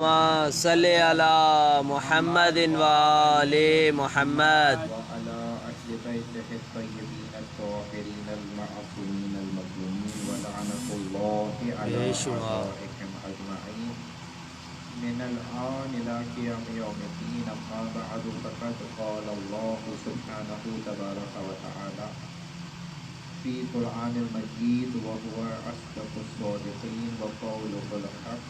صلی علی محمد وآل محمد وعلى أهل بيته الطيبين الطاهرين المعصومين المظلومين ولعنة الله على بے شمار أعدائهم أجمعين من الآن إلى قيام يوم الدين. أما بعد فقد قال الله سبحانه تبارك وتعالى في قرآن المجيد وهو أصدق الصادقين وقوله الحق.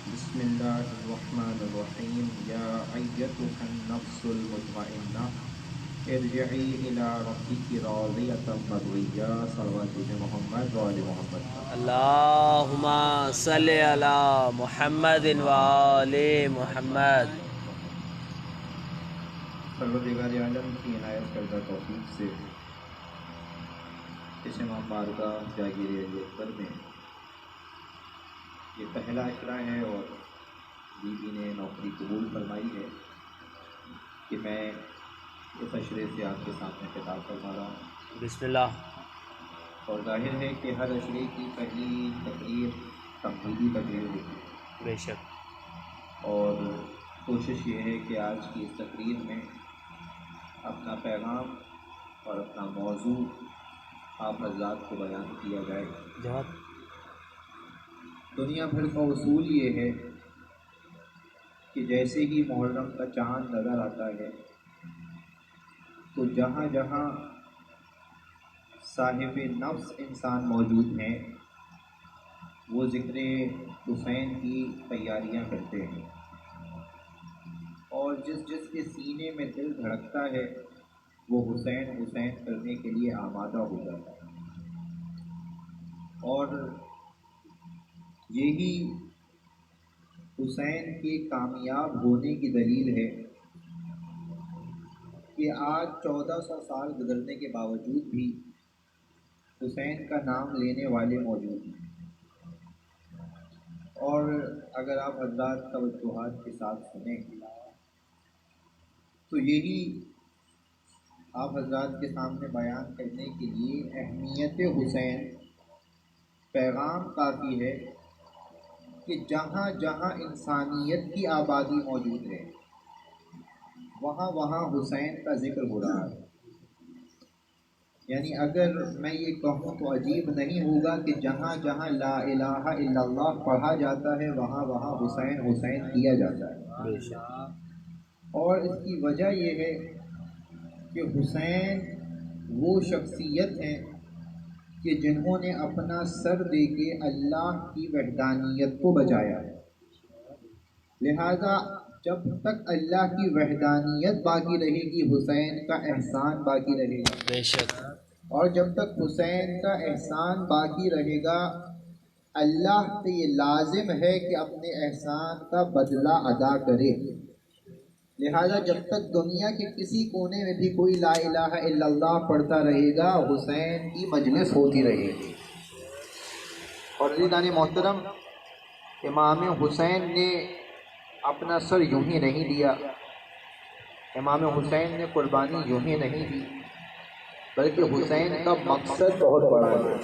بسم الله الرحمن الرحيم. يا أيتها النفس المطمئنة ارجعي إلى ربك راضية مرضية. صلوات محمد وآل محمد. اللہم صلی علی محمد وآل محمد. پروردگار عالم کی عنایت کردہ توفیق سے اس امام بارگاہ جاگیر اکبر میں یہ پہلا اشرہ ہے اور بیوی نے نوکری قبول فرمائی ہے کہ میں اس اشرے سے آپ کے سامنے خطاب فرما رہا ہوں. بسم اللہ. اور ظاہر ہے کہ ہر اشرے کی پہلی تقریر تمہیدی تقریر ہوتی ہے، بے شک. اور کوشش یہ ہے کہ آج کی اس تقریر میں اپنا پیغام اور اپنا موضوع آپ حضرات کو بیان کیا جائے. جواب. دنیا بھر کا اصول یہ ہے کہ جیسے ہی محرم کا چاند نظر آتا ہے تو جہاں جہاں صاحب نفس انسان موجود ہیں وہ ذکر حسین کی تیاریاں کرتے ہیں، اور جس جس کے سینے میں دل دھڑکتا ہے وہ حسین حسین کرنے کے لیے آمادہ ہو جاتا ہے. اور یہی حسین کے کامیاب ہونے کی دلیل ہے کہ آج 1400 سال گزرنے کے باوجود بھی حسین کا نام لینے والے موجود ہیں. اور اگر آپ حضرات توجہات کے ساتھ سنیں تو یہی آپ حضرات کے سامنے بیان کرنے کے لیے اہمیت حسین پیغام کافی ہے کہ جہاں جہاں انسانیت کی آبادی موجود ہے وہاں وہاں حسین کا ذکر ہو رہا ہے. یعنی اگر میں یہ کہوں تو عجیب نہیں ہوگا کہ جہاں جہاں لا الہ الا اللہ پڑھا جاتا ہے وہاں وہاں حسین حسین کیا جاتا ہے. بے شک. اور اس کی وجہ یہ ہے کہ حسین وہ شخصیت ہیں کہ جنہوں نے اپنا سر دے کے اللہ کی وحدانیت کو بچایا ہے. لہذا جب تک اللہ کی وحدانیت باقی رہے گی حسین کا احسان باقی رہے گا. بے شک. اور جب تک حسین کا احسان باقی رہے گا اللہ سے یہ لازم ہے کہ اپنے احسان کا بدلہ ادا کرے. لہذا جب تک دنیا کے کسی کونے میں بھی کوئی لا الہ الا اللہ پڑھتا رہے گا حسین کی مجلس ہوتی رہے گی. اور عزیزان محترم، امام حسین نے اپنا سر یوں ہی نہیں دیا، امام حسین نے قربانی یوں ہی نہیں دی، بلکہ حسین کا مقصد بہت بڑا ہے،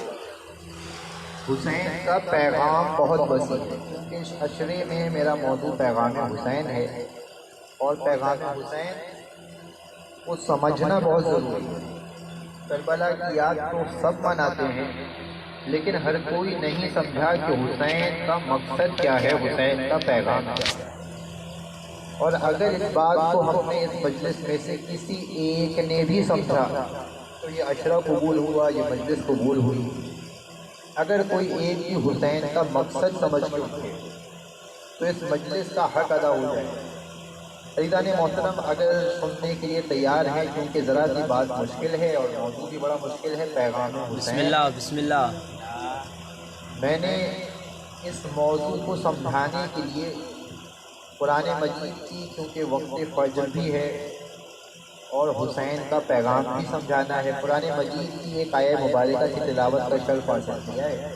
حسین کا پیغام بہت وسیع ہے. کیونکہ اس اشرے میں میرا موضوع پیغام حسین ہے، اور پیغام حسین کو سمجھنا بہت ضروری ہے. کربلا کی یاد تو سب مناتے ہیں لیکن ہر کوئی نہیں سمجھا کہ حسین کا مقصد کیا ہے، حسین کا پیغام کیا ہے. اور اگر اس بات کو ہم نے اس مجلس میں سے کسی ایک نے بھی سمجھا تو یہ عشرہ قبول ہوا، یہ مجلس قبول ہوئی. اگر کوئی ایک بھی حسین کا مقصد سمجھ کے اٹھے تو اس مجلس کا حق ادا ہو جائے. عزیزان محترم، اگر سننے کے لیے تیار ہیں، کیونکہ ذرا سی بات مشکل ہے اور موضوع بھی بڑا مشکل ہے، پیغام بسم حسین. اللہ. بسم اللہ. میں نے اس موضوع کو سمجھانے کے لیے قرآن مجید کی، کیونکہ وقت فجر بھی ہے اور حسین کا پیغام بھی سمجھانا ہے، قرآن مجید کی ایک آیہ مبارکہ کی تلاوت کا شرف حاصل کیا ہے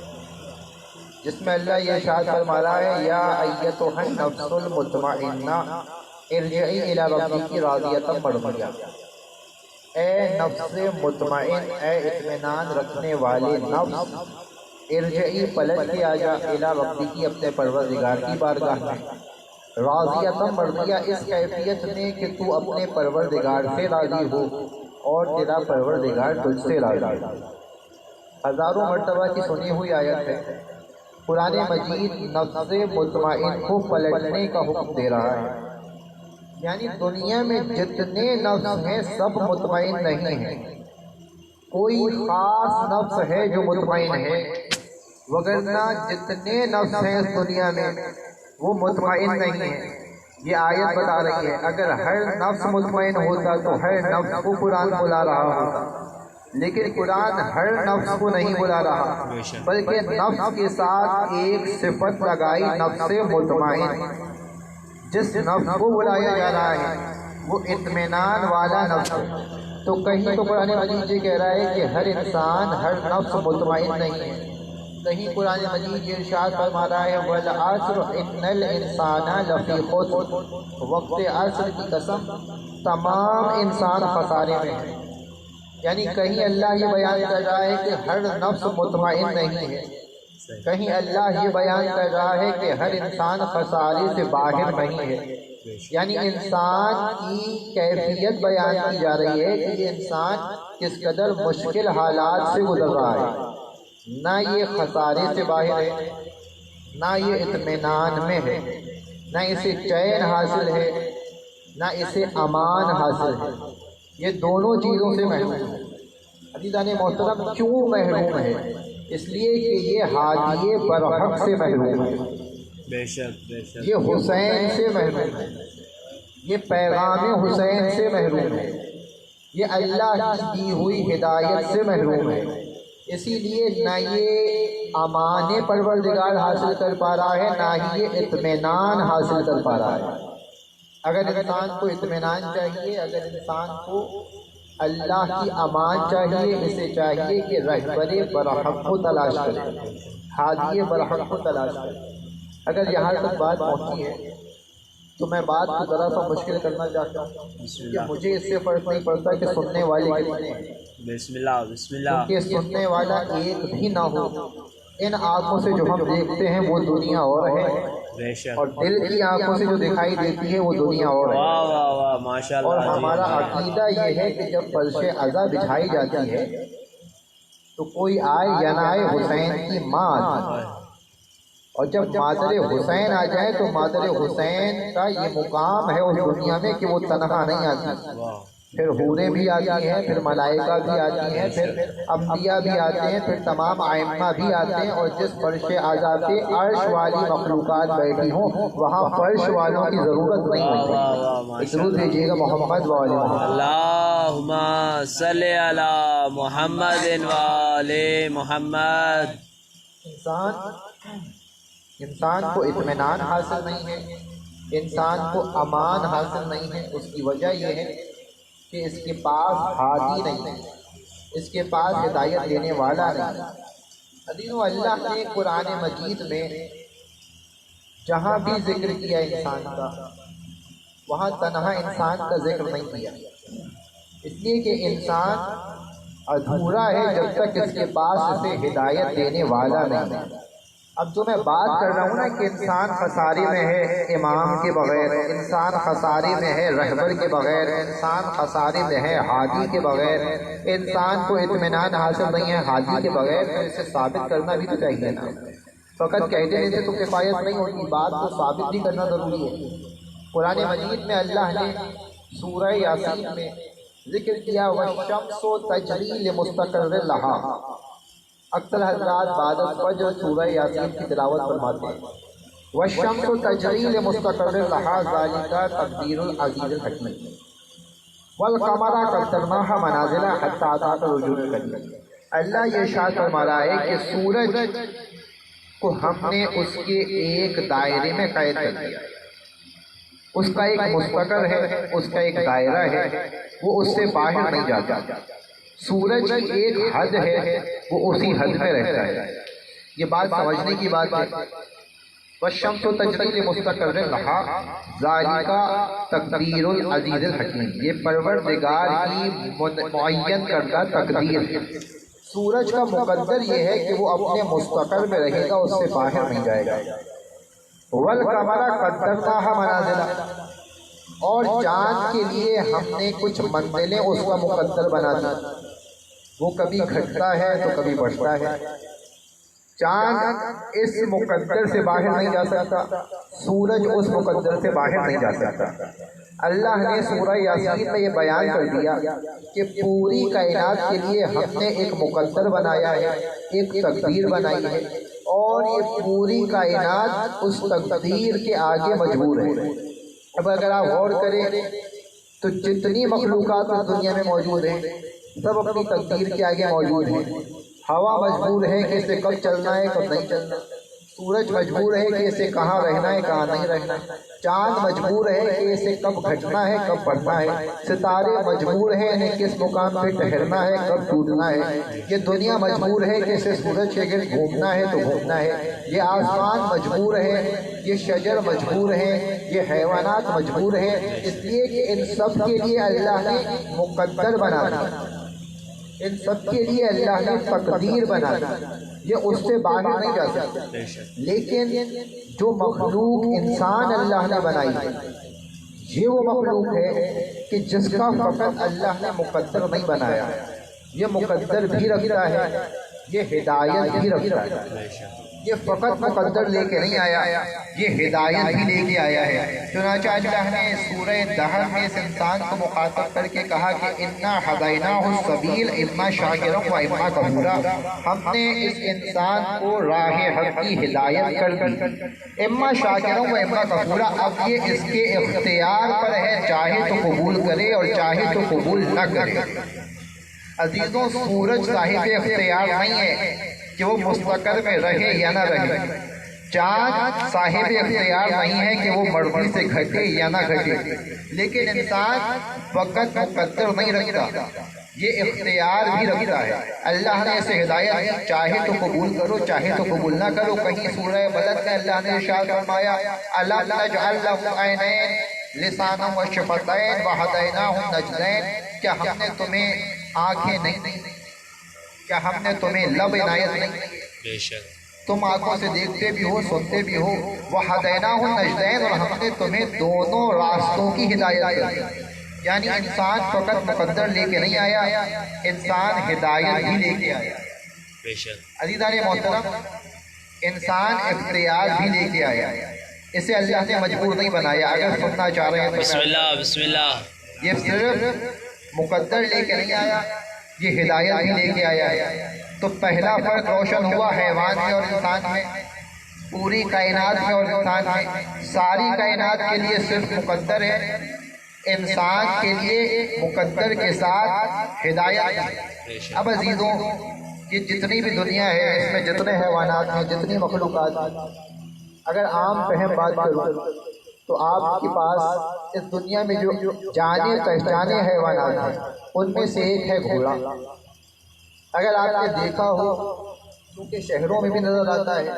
جس میں اللہ یہ ارشاد فرما رہا ہے یا ایتھا النفس المطمئنہ ارجعی الی ربک راضیۃ مرضیہ. اے نفس مطمئن، اے اطمینان رکھنے والے نفس، ارجعی پلٹ کے آجا الی ربک اپنے پروردگار کی بارگاہ میں راضیۃ مرضیہ اس کیفیت میں کہ تو اپنے پروردگار سے راضی ہو اور تیرا پروردگار تجھ سے راضی ہو۔ ہزاروں مرتبہ کی سنی ہوئی آیت ہے۔ قرآن مجید نفس مطمئن کو پلٹنے کا حکم دے رہا ہے، یعنی دنیا میں جتنے نفس ہیں سب مطمئن نہیں ہیں، کوئی خاص نفس ہے جو مطمئن ہے، وگرنہ جتنے نفس ہیں اس دنیا میں وہ مطمئن نہیں ہیں۔ یہ آیت بتا رہی ہے اگر ہر نفس مطمئن ہوتا تو ہر نفس کو قرآن بلا رہا ہوتا، لیکن قرآن ہر نفس کو نہیں بلا رہا، بلکہ نفس کے ساتھ ایک صفت لگائی، نفس مطمئن۔ جس نفس کو بلایا جا رہا ہے وہ اطمینان والا نفس ہے۔ تو کہیں تو قرآن مجید یہ کہہ رہا ہے کہ ہر انسان، ہر نفس مطمئن نہیں ہے، کہیں قرآن مجید یہ ارشاد فرما رہا ہے وَالْعَصْرِ إِنَّ الْإِنسَانَ لَفِي خُسْرٍ، وقت عصر کی قسم تمام انسان خسارے میں ہے۔ یعنی کہیں اللہ یہ بیان کر رہا ہے کہ ہر نفس مطمئن نہیں ہے، کہیں اللہ یہ بیان کر رہا ہے کہ ہر انسان خسارے سے باہر نہیں ہے۔ یعنی انسان کی کیفیت بیان کی جا رہی ہے کہ یہ انسان کس قدر مشکل حالات سے گزر رہا ہے، نہ یہ خسارے سے باہر ہے، نہ یہ اطمینان میں ہے، نہ اسے چین حاصل ہے، نہ اسے امان حاصل ہے، یہ دونوں چیزوں سے محروم ہے۔ عزیزان محترم، کیوں محروم ہے؟ اس لیے کہ یہ ہادی برحق سے محروم ہے، بے شک بے شک، یہ حسین سے محروم ہے، یہ پیغام حسین سے محروم ہے، یہ اللہ کی دی ہوئی ہدایت سے محروم ہے۔ اسی لیے نہ یہ امان پروردگار حاصل کر پا رہا ہے، نہ ہی یہ اطمینان حاصل کر پا رہا ہے۔ اگر انسان کو اطمینان چاہیے، اگر انسان کو اللہ کی امان چاہیے، اسے چاہیے کہ رہبر برحق کو تلاش کرے، ہادی برحق کو تلاش کرے۔ اگر یہاں تک بات پہنچی ہے تو میں بات کو ذرا سا مشکل کرنا چاہتا ہوں کہ مجھے اس سے فرق نہیں پڑتا کہ سننے والے کتنے ہیں، بسم اللہ بسم اللہ، کیونکہ سننے والا ایک بھی نہ ہو۔ ان آنکھوں سے جو ہم دیکھتے ہیں وہ دنیا اور ہے، بے شک، اور دل کی آنکھوں سے جو دکھائی دیتی ہے وہ دنیا اور ہے۔ واہ واہ واہ، ماشاء اور اللہ، ہمارا عقیدہ یہ ہے کہ جب فرش عزا بچھائی جاتی ہے تو کوئی آئے یا نہ آئے، حسین کی ماں آتی ہے، اور جب مادر حسین آ جائے تو مادر حسین کا یہ مقام ہے اس دنیا میں کہ وہ تنہا نہیں آتی، پھر حوریں بھی آتی ہیں، پھر ملائکہ بھی آتی ہیں، پھر انبیاء بھی آتے ہیں، پھر تمام ائمہ بھی آتے ہیں، اور جس فرش اعظم پہ عرش والی مخلوقات بیٹھی ہوں وہاں فرش والوں کی ضرورت نہیں ہوتی۔ درود بھیجیے گا محمد و آل محمد۔ اللہم صلی علی محمد و آل محمد۔ انسان کو اطمینان حاصل نہیں ہے، انسان کو امان حاصل نہیں ہے، اس کی وجہ یہ ہے کہ اس کے پاس ہادی نہیں ہے، اس کے پاس ہدایت دینے والا نہیں۔ عزیزو، اللہ نے قرآن مجید میں جہاں بھی ذکر کیا انسان کا، وہاں تنہا انسان کا ذکر نہیں کیا، اس لیے کہ انسان ادھورا ہے جب تک اس کے پاس اسے ہدایت دینے والا نہیں ہے۔ اب جو میں بات کر رہا ہوں نا کہ انسان خسارے میں ہے امام کے بغیر، انسان خسارے میں ہے رہبر کے بغیر، انسان خسارے میں ہے ہادی کے بغیر، انسان کو اطمینان حاصل نہیں ہے ہادی کے بغیر، تو اسے ثابت کرنا بھی تو چاہیے نا۔ فقط کہہ دینے سے تو کفایت نہیں ہوتی، بات کو ثابت بھی کرنا ضروری ہے۔ قرآن مجید میں اللہ نے سورہ یاسین میں ذکر کیا وَالشَّمْسُ تَجْرِی لِمُسْتَقَرٍّ لَہَا۔ اکثر حضرات بعد الفجر سورہ یاسین کی تلاوت فرماتے ہیں، وَالشَّمْسُ تَجْرِی لِمُسْتَقَرٍّ لَہَا ذَلِکَ تَقْدِیرُ الْعَزِیزِ الْحَکِیمِ وَالْقَمَرَ قَدَّرْنَاهُ مَنَازِلَ حَتَّىٰ عَتَاكَ الرُّجُوعُ الْقَدِيمُ۔ اللہ یہ ارشاد فرما رہا ہے کہ سورج کو ہم نے اس کے ایک دائرے میں قید کر دیا، اس کا ایک مستقر ہے، اس کا ایک دائرہ ہے، وہ اس سے باہر نہیں جاتا۔ سورج کی ایک حد ہے، وہ اسی حد میں رہتا ہے۔ یہ بات سمجھنے کی بات ہے۔ وَالشَّمْسُ تَجْرِی لِمُسْتَقَرٍّ لَہَا ذَلِکَ تَقْدِیرُ الْعَزِیزِ الْحَکِیمِ۔ یہ پروردگار کی معین کردہ تقدیر ہے۔ سورج کا مقدر یہ ہے کہ وہ اپنے مستقر میں رہے گا، اس سے باہر نہیں جائے گا۔ والقمر قدرناها منازل، اور چاند کے لیے ہم نے کچھ منزلیں اس کا مقدر بنا دی، وہ کبھی گھٹتا ہے تو کبھی بڑھتا ہے۔ چاند اس مقدر سے باہر نہیں جا سکتا، سورج اس مقدر سے باہر نہیں جا سکتا۔ اللہ نے سورہ یاسین میں یہ بیان کر دیا کہ پوری کائنات کے لیے ہم نے ایک مقدر بنایا ہے، ایک تقدیر بنائی ہے، اور یہ پوری کائنات اس تقدیر کے آگے مجبور ہے۔ اب اگر آپ غور کریں تو جتنی مخلوقات اس دنیا میں موجود ہیں سب اپنی تقدیر کے آگے موجود ہیں۔ ہوا مجبور ہے کہ اسے کب چلنا ہے کب نہیں چلنا، سورج مجبور ہے کہ اسے کہاں رہنا ہے کہاں نہیں رہنا، چاند مجبور ہے کہ اسے کب گھٹنا ہے کب بڑھنا ہے، ستارے مجبور ہیں انہیں کس مقام پہ ٹھہرنا ہے کب ٹوٹنا ہے، یہ دنیا مجبور ہے کہ اسے سورج کے گرد گھومنا ہے تو گھومنا ہے، یہ آسمان مجبور ہے، یہ شجر مجبور ہے، یہ حیوانات مجبور ہیں، اس لیے کہ ان سب کے لیے اللہ نے مقدر بنا دیا، ان سب کے لیے اللہ نے تقدیر بنا دی، یہ اس سے باہر نہیں جا سکتا۔ لیکن جو مخلوق انسان اللہ نے بنائی ہے یہ وہ مخلوق ہے کہ جس کا فقط اللہ نے مقدر نہیں بنایا، یہ مقدر بھی رکھتا ہے، یہ ہدایت بھی رکھتا ہے، یہ فقط مقدر لے کے نہیں آیا، یہ ہدایت بھی لے کے آیا ہے۔ چنانچہ اللہ نے سورہ دہر میں اس انسان کو مخاطب کر کے کہا کہ اِنَّا هَدَيْنَاهُ السَّبِيلَ إِمَّا شَاكِرًا وَإِمَّا كَفُورًا، ہم نے اس انسان کو راہ حق کی ہدایت کر دی، اِمَّا شَاكِرًا وَإِمَّا كَفُورًا، اب یہ اس کے اختیار پر ہے، چاہے تو قبول کرے اور چاہے تو قبول نہ کرے۔ عزیزوں، سورج صاحب اختیار نہیں ہے کہ وہ مستقر میں رہے یا نہ رہے، چاند صاحب اختیار نہیں ہے کہ وہ مرضی سے گھٹے یا نہ گھٹے، لیکن انسان فقط مقدر نہیں رکھتا، یہ اختیار بھی رکھتا ہے۔ اللہ نے اسے ہدایت چاہے تو قبول کرو چاہے تو قبول نہ کرو۔ کہیں سورہ بلد میں اللہ نے ارشاد فرمایا أَلَمْ نَجْعَلْ لَهُ عَيْنَيْنِ لِسَانًا وَشَفَتَيْنِ وَهَدَيْنَاهُ النَّجْدَيْنِ، کیا ہم نے تمہیں آنکھیں نہیں دی، کیا ہم نے تمہیں لب عنایت نہیں دی، تم آنکھوں سے دیکھتے بھی ہو سنتے بھی ہو، وَهَدَيْنَاهُ النَّجْدَيْنِ، اور ہم نے تمہیں دونوں راستوں کی ہدایت کر دی۔ یعنی انسان فقط مقدر لے کے نہیں آیا، انسان ہدایت بھی لے کے آیا۔ عزیزان محترم، انسان اختیار بھی لے کے آیا، اسے اللہ نے مجبور نہیں بنایا۔ اگر سننا چاہ رہے ہیں تو بسم اللہ بسم اللہ، یہ صرف مقدر لے کے نہیں آیا، یہ ہدایت بھی لے کے آیا ہے۔ تو پہلا فرق روشن ہوا حیوان میں اور انسان میں، پوری کائنات میں اور انسان میں۔ ساری کائنات کے لیے صرف مقدر ہے، انسان کے لیے مقدر کے ساتھ ہدایت۔ اب عزیزوں، یہ جتنی بھی دنیا ہے اس میں جتنے حیوانات ہیں جتنی مخلوقات ہیں، اگر عام فہم بات کروں تو آپ کے پاس اس دنیا میں جو جانے پہچانے حیوانات ہیں ان میں سے ایک ہے گھوڑا۔ اگر آپ نے دیکھا ہو، کیونکہ شہروں میں بھی نظر آتا ہے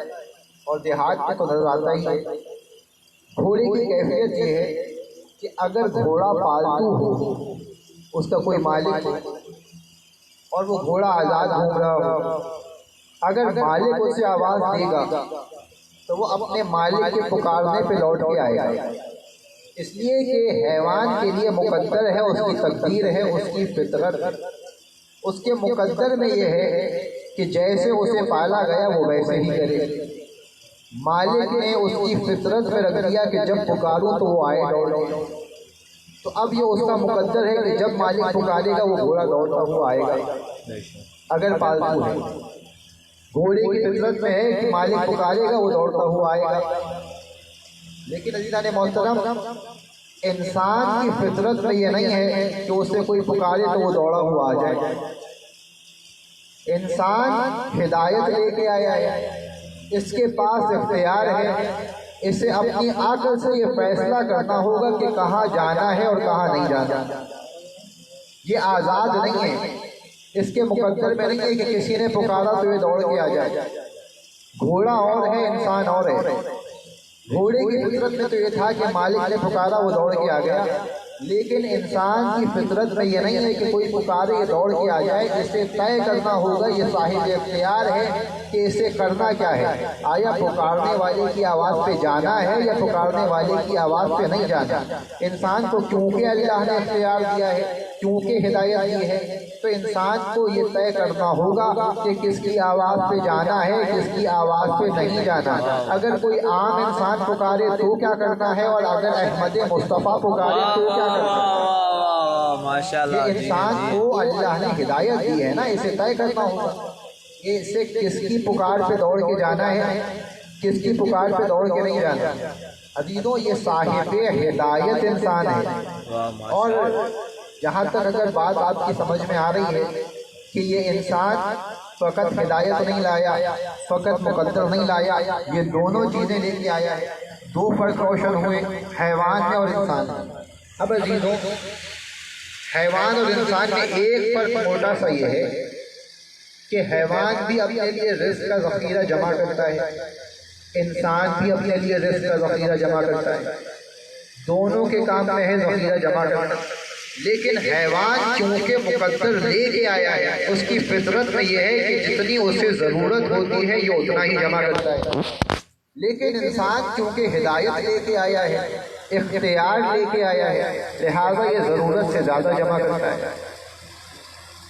اور دیہات میں تو نظر آتا ہی ہے، گھوڑے کی کیفیت یہ ہے کہ اگر گھوڑا پالتو ہو، اس کا کوئی مالک ہو اور وہ گھوڑا آزاد گھوم رہا ہو، اگر مالک اسے آواز دے گا تو وہ اپنے مالک کے پکارنے پہ لوٹ کے آئے گا، اس لیے کہ حیوان کے لیے مقدر ہے، اس کی تقدیر ہے، اس کی فطرت ہے۔ اس کے مقدر میں یہ ہے کہ جیسے اسے پالا گیا وہ ویسے ہی کرے۔ مالک نے اس کی فطرت میں رکھ دیا کہ جب پکاروں تو وہ آئے گا، تو اب یہ اس کا مقدر ہے کہ جب مالک پکارے گا وہ گھوڑا دوڑتا ہوا آئے گا اگر پالتو ہے۔ گھوڑے کی فطرت میں ہے کہ مالک پکارے گا وہ دوڑتا ہوا آئے گا۔ لیکن عزیزان محترم، انسان کی فطرت میں یہ نہیں ہے کہ اسے کوئی پکارے تو وہ دوڑا ہوا آ جائے۔ انسان ہدایت لے کے آیا ہے، اس کے پاس اختیار ہے، اسے اپنی عقل سے یہ فیصلہ کرنا ہوگا کہ کہاں جانا ہے اور کہاں نہیں جانا۔ یہ آزاد نہیں ہے، اس کے مقدر میں نہیں ہے کہ کسی نے پکارا تو یہ دوڑ کے آ جائے۔ گھوڑا اور ہے، انسان اور ہے۔ گھوڑے کی فطرت میں تو یہ تھا کہ مالک نے پکارا وہ دوڑ کے آ گیا، لیکن انسان کی فطرت میں یہ نہیں ہے کہ کوئی پکارے یہ دوڑ کے آ جائے. اسے طے کرنا ہوگا, یہ صاحب اختیار ہے کہ اسے کرنا کیا ہے. آیا پکارنے والے کی آواز پہ جانا ہے یا پکارنے والے کی آواز پہ نہیں جانا. انسان کو کیونکہ اللہ نے اختیار دیا ہے, کیونکہ ہدایت دی ہے, تو انسان کو یہ طے کرنا ہوگا کہ کس کی آواز پہ جانا ہے, کس کی آواز پہ نہیں جانا. اگر کوئی عام انسان پکارے تو کیا کرنا ہے, اور اگر احمد مصطفیٰ پکارے تو کیا کرنا ہے. ماشاءاللہ. یہ انسان کو اللہ نے ہدایت دی ہے نا, اسے طے کرنا ہوگا کہ اسے کس کی پکار پہ دوڑ کے جانا ہے, کس کی پکار پہ دوڑ کے نہیں جانا. عزیزوں, یہ صاحب ہدایت انسان ہے. اور جہاں تک اگر بات آپ کی سمجھ میں آ رہی ہے کہ یہ انسان فقط ہدایت نہیں لایا, فقط مقدر نہیں لایا, یہ دونوں چیزیں لے کے آیا ہے. دو فرق روشن ہوئے حیوان میں اور انسان میں. اب عزیزوں, حیوان اور انسان میں ایک فرق موٹا سا یہ ہے کہ حیوان بھی اپنے لیے رزق کا ذخیرہ جمع کرتا ہے, انسان بھی اپنے لیے رزق کا ذخیرہ جمع کرتا ہے. دونوں کے کام میں ہے ذخیرہ جمع کرنا. لیکن حیوان چونکہ مقدر لے کے آیا ہے, اس کی فطرت میں یہ ہے کہ جتنی اسے ضرورت ہوتی ہے یہ اتنا ہی جمع کرتا ہے. لیکن انسان چونکہ ہدایت لے کے آیا ہے, اختیار لے کے آیا ہے, لہٰذا یہ ضرورت سے زیادہ جمع کرتا ہے.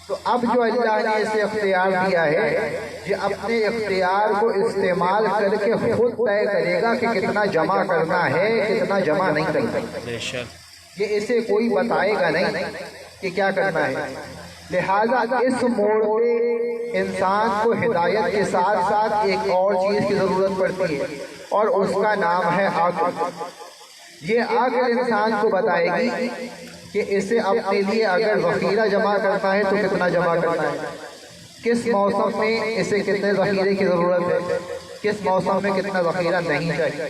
تو اب جو اللہ نے اسے اختیار دیا ہے, یہ اپنے اختیار کو استعمال کر کے خود طے کرے گا کہ کتنا جمع کرنا ہے, کتنا جمع نہیں کرنا. یہ اسے کوئی بتائے گا نہیں کہ کیا کرنا ہے. لہٰذا اس موڑ پہ انسان کو ہدایت کے ساتھ ساتھ ایک اور چیز کی ضرورت پڑتی ہے, اور اس کا نام ہے عقل. یہ عقل انسان کو بتائے گی کہ اسے اپنے لیے اگر ذخیرہ جمع کرنا ہے تو کتنا جمع کرنا ہے, کس موسم میں اسے کتنے ذخیرے کی ضرورت ہے, کس موسم میں کتنا ذخیرہ نہیں چاہیے,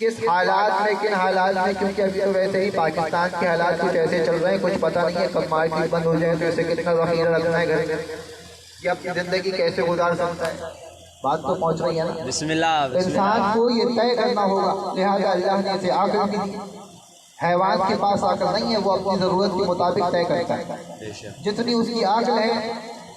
کس حالات میں, کن حالات میں. کیونکہ ابھی تو ویسے ہی پاکستان کے حالات کچھ ایسے چل رہے ہیں, کچھ پتہ نہیں ہے کب مارکیٹ بند ہو جائے تو اسے کتنا ذخیرہ رکھنا ہے گھر میں, یہ اپنی زندگی کیسے گزار سکتا ہے. بات تو پہنچ رہی ہے نا. بسم اللہ. انسان کو یہ طے کرنا ہوگا, لہٰذا اللہ نے اسے عقل دی. حیوان کے پاس عقل نہیں ہے, وہ اپنی ضرورت کے مطابق طے کرتا ہے. جتنی اس کی عقل ہے,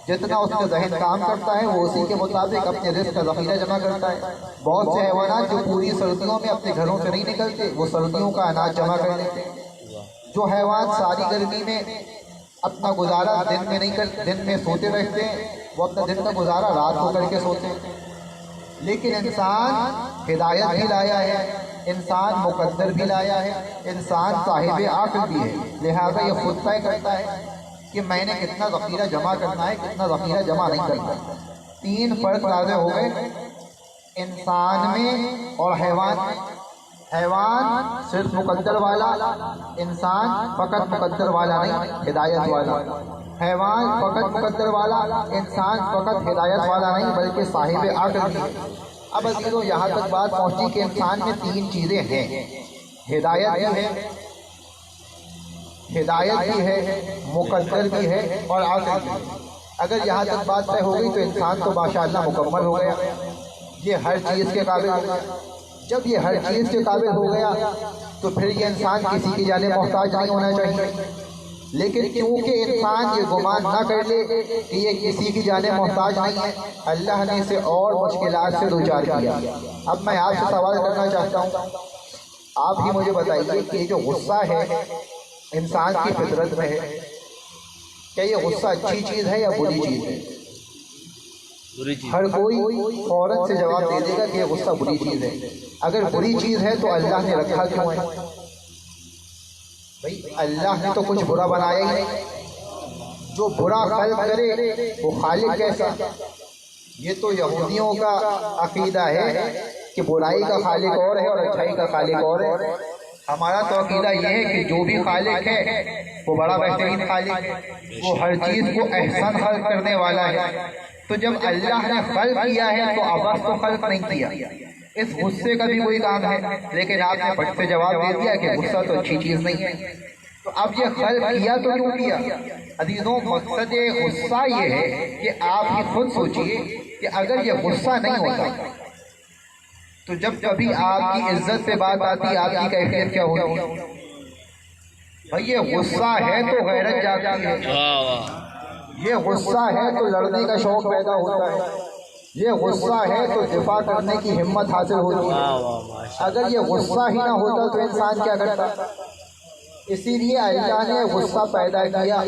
جتنا اس کا ذہن کام کرتا ہے, وہ اسی کے مطابق اپنے رزق کا ذخیرہ جمع کرتا ہے. بہت سے حیوانات جو پوری سردیوں میں اپنے گھروں سے نہیں نکلتے, وہ سردیوں کا اناج جمع کر لیتے. جو حیوان ساری گرمی میں اپنا گزارا دن میں نہیں کرتے, دن میں سوتے رہتے ہیں, وہ اپنا دن کا گزارا رات کو کر کے سوتے ہیں. لیکن انسان ہدایت بھی لایا ہے, انسان مقدر بھی لایا ہے, انسان صاحب عقل بھی ہے. لہٰذا یہ خود طے کرتا ہے کہ میں نے کتنا ذخیرہ جمع کرنا ہے, کتنا ذخیرہ جمع نہیں کرنا. تین فرق واضح ہو گئے انسان میں اور حیوان میں. حیوان صرف مقدر والا, انسان فقط مقدر والا نہیں, ہدایت والا. حیوان فقط مقدر والا, انسان فقط ہدایت والا نہیں بلکہ صاحب عقل بھی. اب عزیزوں, یہاں تک بات پہنچی کہ انسان میں تین چیزیں ہیں, ہدایت بھی ہے, ہدایت بھی ہے, مقدر بھی ہے, اور عقل بھی. اگر یہاں تک بات طے ہو گئی تو انسان تو ماشاءاللہ مکمل ہو گیا, یہ ہر چیز کے قابل ہو گیا. جب یہ ہر چیز کے قابل ہو گیا تو پھر یہ انسان کسی کی جانے محتاج نہیں ہونا چاہیے. لیکن کیونکہ انسان یہ گمان نہ کر لے کہ یہ کسی کی جانے محتاج نہیں ہے, اللہ نے اسے اور مشکلات سے دوچار کیا. اب میں آپ سے سوال کرنا چاہتا ہوں, آپ ہی مجھے بتائیے کہ یہ جو غصہ ہے انسان کی فطرت میں ہے, کیا یہ غصہ اچھی چیز ہے یا بری چیز ہے؟ ہر کوئی فوراً سے جواب دے دے گا کہ یہ غصہ بری چیز ہے. اگر بری چیز ہے تو اللہ نے رکھا کیوں ہے؟ بھئی اللہ نے تو کچھ برا بنایا ہی نہیں. جو برا خلق کرے وہ خالق کیسا؟ یہ تو یہودیوں کا عقیدہ ہے کہ برائی کا خالق اور ہے اور اچھائی کا خالق اور ہے. ہمارا تو عقیدہ یہ ہے کہ جو بھی خالق ہے وہ بڑا بہترین خالق ہے, وہ ہر چیز کو احسن خلق کرنے والا ہے. تو جب اللہ نے خلق کیا ہے تو عبث تو خلق نہیں کیا. اس غصے کا بھی کوئی کام ہے, لیکن آپ نے پٹ سے جواب دے دیا کہ غصہ تو اچھی چیز نہیں ہے. تو اب یہ خلق کیا تو کیوں کیا؟ عزیزوں, مقصد غصہ یہ ہے کہ آپ ہی خود سوچئے کہ اگر یہ غصہ نہیں ہوتا تو جب کبھی آپ کی عزت سے بات آتی آپ کی کیفیت کیا ہوتی؟ بھئی یہ غصہ ہے تو غیرت جاگتی ہے، واہ واہ، یہ غصہ ہے تو لڑنے کا شوق پیدا ہوتا ہے، یہ غصہ ہے تو دفاع کرنے کی ہمت حاصل ہوتی ہے۔ واہ واہ، ماشاء اگر یہ غصہ ہی نہ ہوتا تو انسان کیا کرتا؟ اسی لیے اللہ نے غصہ پیدا کیا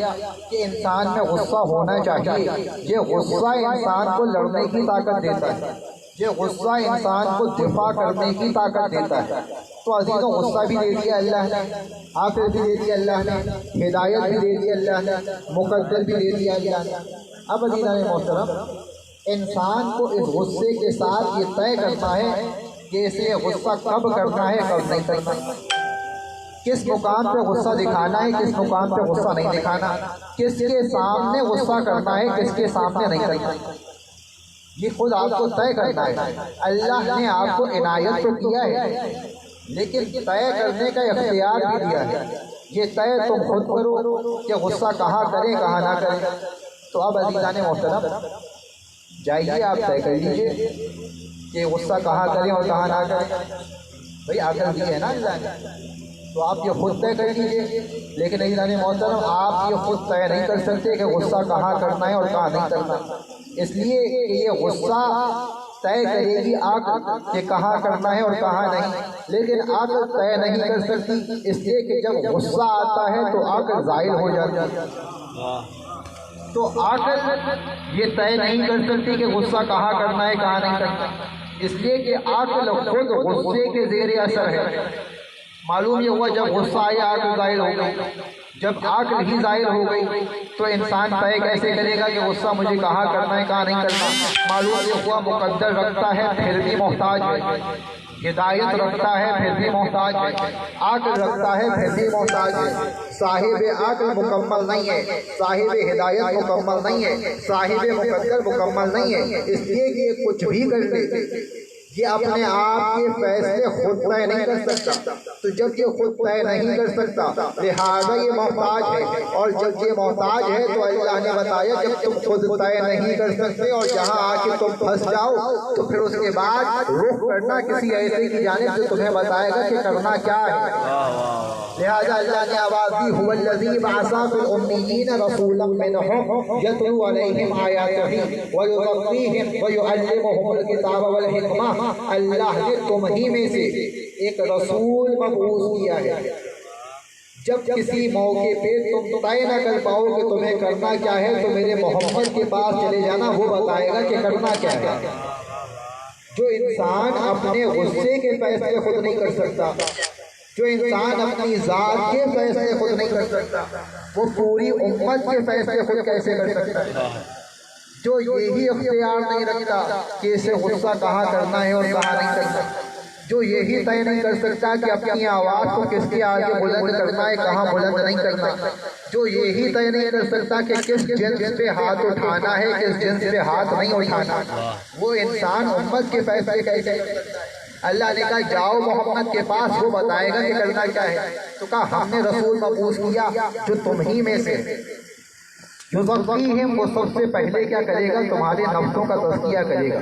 کہ انسان میں غصہ ہونا چاہیے۔ یہ غصہ انسان کو لڑنے کی طاقت دیتا ہے، یہ غصہ انسان کو دفاع کرنے کی طاقت دیتا ہے۔ تو عزیزوں غصہ بھی دے دیا اللہ نے، عافیت بھی دے دیا اللہ نے، ہدایت بھی دے دی اللہ نے، مقدر بھی دے دیا اللہ نے۔ اب عزیزان محترم، انسان کو اس غصے کے ساتھ یہ طے کرنا ہے کہ اسے غصہ کب کرنا ہے کب نہیں کرنا، کس مقام پہ غصہ دکھانا ہے کس مقام پہ غصہ نہیں دکھانا، کس کے سامنے غصہ کرنا ہے کس کے سامنے نہیں کرنا، یہ خود آپ کو طے کرنا ہے۔ اللہ نے آپ کو عنایت تو کیا ہے لیکن طے کرنے کا اختیار بھی دیا ہے، یہ طے تم خود کرو کہ غصہ کہاں کریں کہاں نہ کریں۔ تو اب عزیزان محترم جائیے آپ طے کر لیجیے کہ غصہ کہاں کریں اور کہاں نہ کریں۔ بھئی آخر دی ہے نا اللہ نے، تو آپ یہ خود طے کر لیجیے، لیکن عزیزان محترم آپ یہ خود طے نہیں کر سکتے کہ غصہ کہاں کرنا ہے اور کہاں نہیں کرنا، اس لیے کہ یہ غصہ طے کرے گی عقل کہ کہاں کرنا ہے اور کہاں نہیں، لیکن عقل طے نہیں کر سکتی، اس لیے کہ جب غصہ آتا ہے تو عقل زائل ہو جاتی ہے۔ تو عقل یہ طے نہیں کر سکتی کہ غصہ کہاں کرنا ہے کہاں نہیں کرنا، اس لیے کہ عقل خود غصے کے زیر اثر ہے۔ معلوم یہ ہوا جب غصہ آیا عقل ظاہر ہو گئی، جب عقل ہی ظاہر ہو گئی تو انسان طے کیسے کرے گا کہ غصہ مجھے کہاں کرنا ہے کہاں نہیں کرنا۔ معلوم یہ ہوا مقدر رکھتا ہے پھر بھی محتاج ہے، ہدایت رکھتا ہے پھر بھی محتاج ہے، عقل رکھتا ہے پھر بھی محتاج ہے۔ صاحب عقل مکمل نہیں ہے، صاحب ہدایت مکمل نہیں ہے، صاحب مقدر مکمل نہیں ہے، اس لیے کہ یہ کچھ بھی کر لے یہ اپنے آپ کے فیصلے خود طے نہیں کر سکتا، تو جب یہ خود طے نہیں کر سکتا لہٰذا یہ محتاج ہے، اور جب یہ محتاج ہے تو اللہ نے بتایا جب تم خود طے نہیں کر سکتے اور جہاں آ کے تم پھنس جاؤ تو پھر اس کے بعد رخ کرنا کسی ایسے کی جانب جو تمہیں بتائے گا کہ کرنا کیا ہے۔ لہذا اللہ نے آواز دی هو الذی بعث فی الامیین رسولا منہم یتلو علیہم آیاتہ ویزکیہم ویعلمہم الکتاب والحکمہ، اللہ نے تم ہی میں سے ایک رسول مبعوث کیا ہے۔ جب کسی موقع پہ تم طے نہ کر پاؤ کہ تمہیں کرنا کیا ہے تو میرے محمد کے پاس چلے جانا، وہ بتائے گا کہ کرنا کیا ہے۔ جو انسان اپنے غصے کے فیصلے خود نہیں کر سکتا، جو انسان اپنی ذات کے فیصلے خود نہیں کر سکتا، وہ پوری امت کے فیصلے خود کیسے کر سکتا ہے؟ جو یہی اختیار نہیں رکھتا کہ اسے غصہ کہاں کرنا ہے اور کہاں نہیں کرنا، جو یہی طے نہیں کر سکتا کہ اپنی آواز کو کس کے آگے بلند کرنا ہے کہاں بلند نہیں کرنا، جو یہی طے نہیں کر سکتا کہ کس جنس پہ ہاتھ اٹھانا ہے کس جنس پہ ہاتھ نہیں اٹھانا، وہ انسان امت کے فیصلے کیسے کر سکتا ہے؟ اللہ نے کہا جاؤ محمد کے پاس، وہ بتائے گا کہ کرنا کیا ہے۔ تو کہا ہم نے رسول مبعوث کیا جو تم ہی میں سے، یزکیہم، وہ سب سے پہلے کیا کرے گا؟ تمہارے نفسوں کا تزکیہ کرے گا۔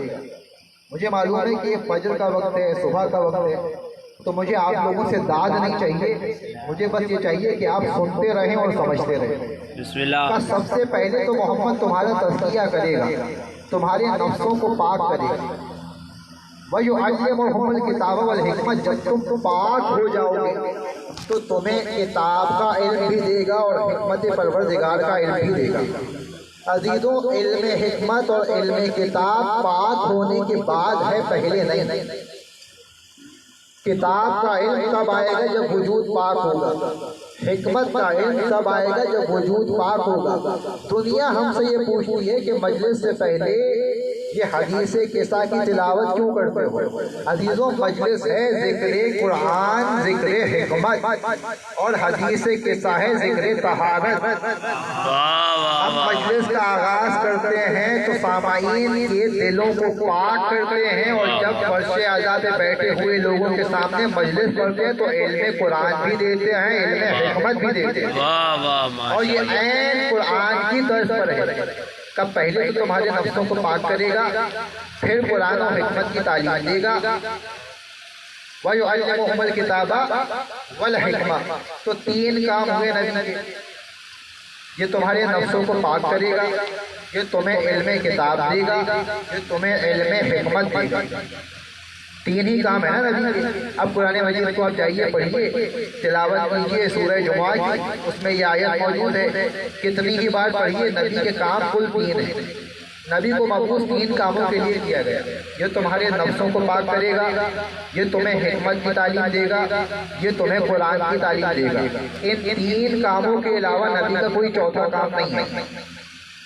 مجھے معلوم ہے کہ فجر کا وقت ہے، صبح کا وقت ہے، تو مجھے آپ لوگوں سے داد نہیں چاہیے، مجھے بس یہ چاہیے کہ آپ سنتے رہیں اور سمجھتے رہیں۔ بسم اللہ۔ سب سے پہلے تو محمد تمہارا تزکیہ کرے گا، تمہارے نفسوں کو پاک کرے گا۔ وَيُعَلِّمُهُمُ الْكِتَابَ وَالْحِکْمَةَ، جب تم پاک ہو جاؤ گے تو تمہیں کتاب کا علم بھی دے گا اور حکمت پروردگار کا علم بھی دے گا۔ عزیزوں علم حکمت اور علم کتاب پاک ہونے کے بعد ہے، پہلے نہیں۔ کتاب کا علم کب آئے گا؟ جب وجود پاک ہوگا۔ حکمت کا علم کب آئے گا؟ جب وجود پاک ہوگا۔ دنیا ہم سے یہ پوچھتی ہے کہ مجلس سے پہلے یہ حدیث قصہ کی تلاوت کیوں کرتے ہو؟ عزیزوں مجلس ہے ذکر قرآن، ذکر حکمت، اور حدیث قصہ ہے ذکر طہارت۔ ہم مجلس کا آغاز کرتے ہیں تو سامعین کے دلوں کو پاک کرتے ہیں، اور جب فرش اعلیٰ پہ بیٹھے ہوئے لوگوں کے سامنے مجلس پڑھتے ہیں تو علم قرآن بھی دیتے ہیں، علم حکمت بھی دیتے ہیں، اور یہ عین قرآن کی طرز پر ہے۔ کب؟ پہلے تو تمہارے نفسوں کو پاک کرے گا، پھر قرآن و حکمت کی تعلیم دے گا۔ وَيُعَلِّمُهُمُ الْكِتَابَ وَالْحِکْمَةَ۔ تو تین کام ہوئے نبی کے، یہ تمہارے نفسوں کو پاک کرے گا، یہ تمہیں علم کتاب دے گا، یہ تمہیں علم حکمت دے گا۔ تین ہی کام ہے نا نبی کے۔ اب قرآن مجید کو آپ جائیے پڑھیے، تلاوت کیجیے سورہ جمعہ کی، اس میں یہ آیت موجود ہے، کتنی ہی بار پڑھیے، نبی کے کام کل تین ہیں۔ نبی کو مبعوث تین کاموں کے لیے کیا گیا، یہ تمہارے نفسوں کو پاک کرے گا، یہ تمہیں حکمت کی تعلیم دے گا، یہ تمہیں قرآن کی تعلیم دے گا۔ ان تین کاموں کے علاوہ نبی کا کوئی چوتھا کام نہیں ہے۔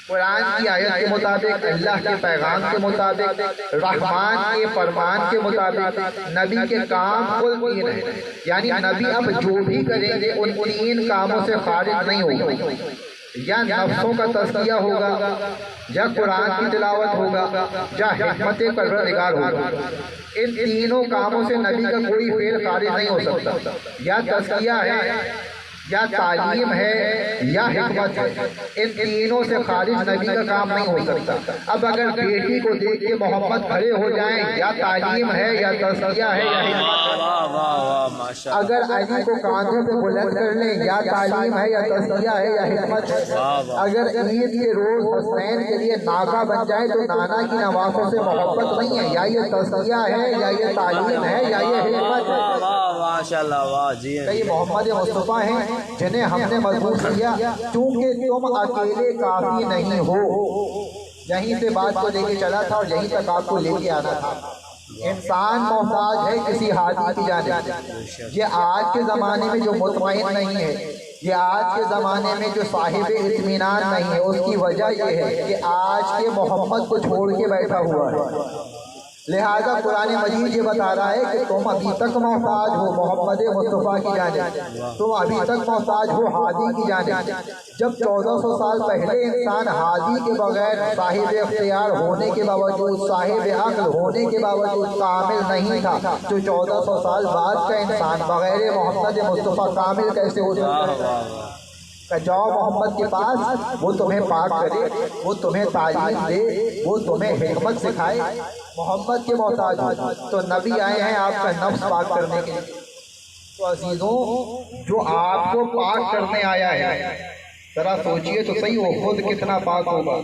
قرآن کی آیت کے مطابق، اللہ کے پیغام کے مطابق، رحمان کے فرمان کے مطابق نبی کے کام کل تین ہیں۔ یعنی نبی اب جو بھی کریں گے ان تین کاموں سے خارج نہیں ہوگا، یا نفسوں کا تزکیہ ہوگا، یا قرآن کی تلاوت ہوگا، یا حکمت پروردگار ہوگا۔ ان تینوں کاموں سے نبی کا کوئی فعل خارج نہیں ہو سکتا، یا تزکیہ ہے، یا تعلیم ہے، یا حکمت ہے۔ ان تینوں سے خارج نبی کا کام نہیں ہو سکتا۔ اب اگر بیٹی کو دیکھ کے محمد کھڑے ہو جائیں، یا تعلیم ہے، یا تزکیہ ہے، یا حکمت ہے۔ اگر علی کو کاندھوں پہ بلند کر لیں، یا تعلیم ہے، یا تزکیہ ہے، یا حکمت ہے۔ اگر عید کے روز حسین کے لیے ناکا بن جائے تو نانا کی نوازوں سے محبت نہیں ہے، یا یہ تزکیہ ہے، یا یہ تعلیم ہے، یا یہ حکمت ہے۔ ماشاءاللہ، واہ جی۔ کئی محمد مصطفیٰ ہیں جنہیں ہم نے مضبوط کیا، چونکہ تم اکیلے کافی نہیں ہو۔ یہیں سے بات کو لے کے چلا تھا اور یہیں تک آپ کو لے کے آنا تھا۔ انسان محتاج ہے کسی ہادی کی جانب۔ یہ آج کے زمانے میں جو مطمئن نہیں ہے، یہ آج کے زمانے میں جو صاحب اطمینان نہیں ہے، اس کی وجہ یہ ہے کہ آج کے محمد کو چھوڑ کے بیٹھا ہوا ہے۔ لہذا قرآن مجید یہ بتا رہا ہے کہ تم ابھی تک محتاج ہو محمد مصطفیٰ کی جانب، تم ابھی تک محتاج ہو ہادی کی جانب۔ جب 1400 سال پہلے انسان ہادی کے بغیر، صاحب اختیار ہونے کے باوجود، صاحب عقل ہونے کے باوجود کامل نہیں تھا، تو 1400 سال بعد کا انسان بغیر محمد مصطفیٰ کامل کیسے ہو سکتا ہے؟ کہ جاؤ محمد کے پاس، وہ تمہیں پاک کرے، وہ تمہیں تعلیم دے، وہ تمہیں حکمت سکھائے۔ محمد کے محتاج ہو تو نبی آئے ہیں آپ کا نفس پاک کرنے کے لیے۔ تو عزیزوں، جو آپ کو پاک کرنے آیا ہے، ذرا سوچئے تو صحیح، وہ خود کتنا پاک ہوگا۔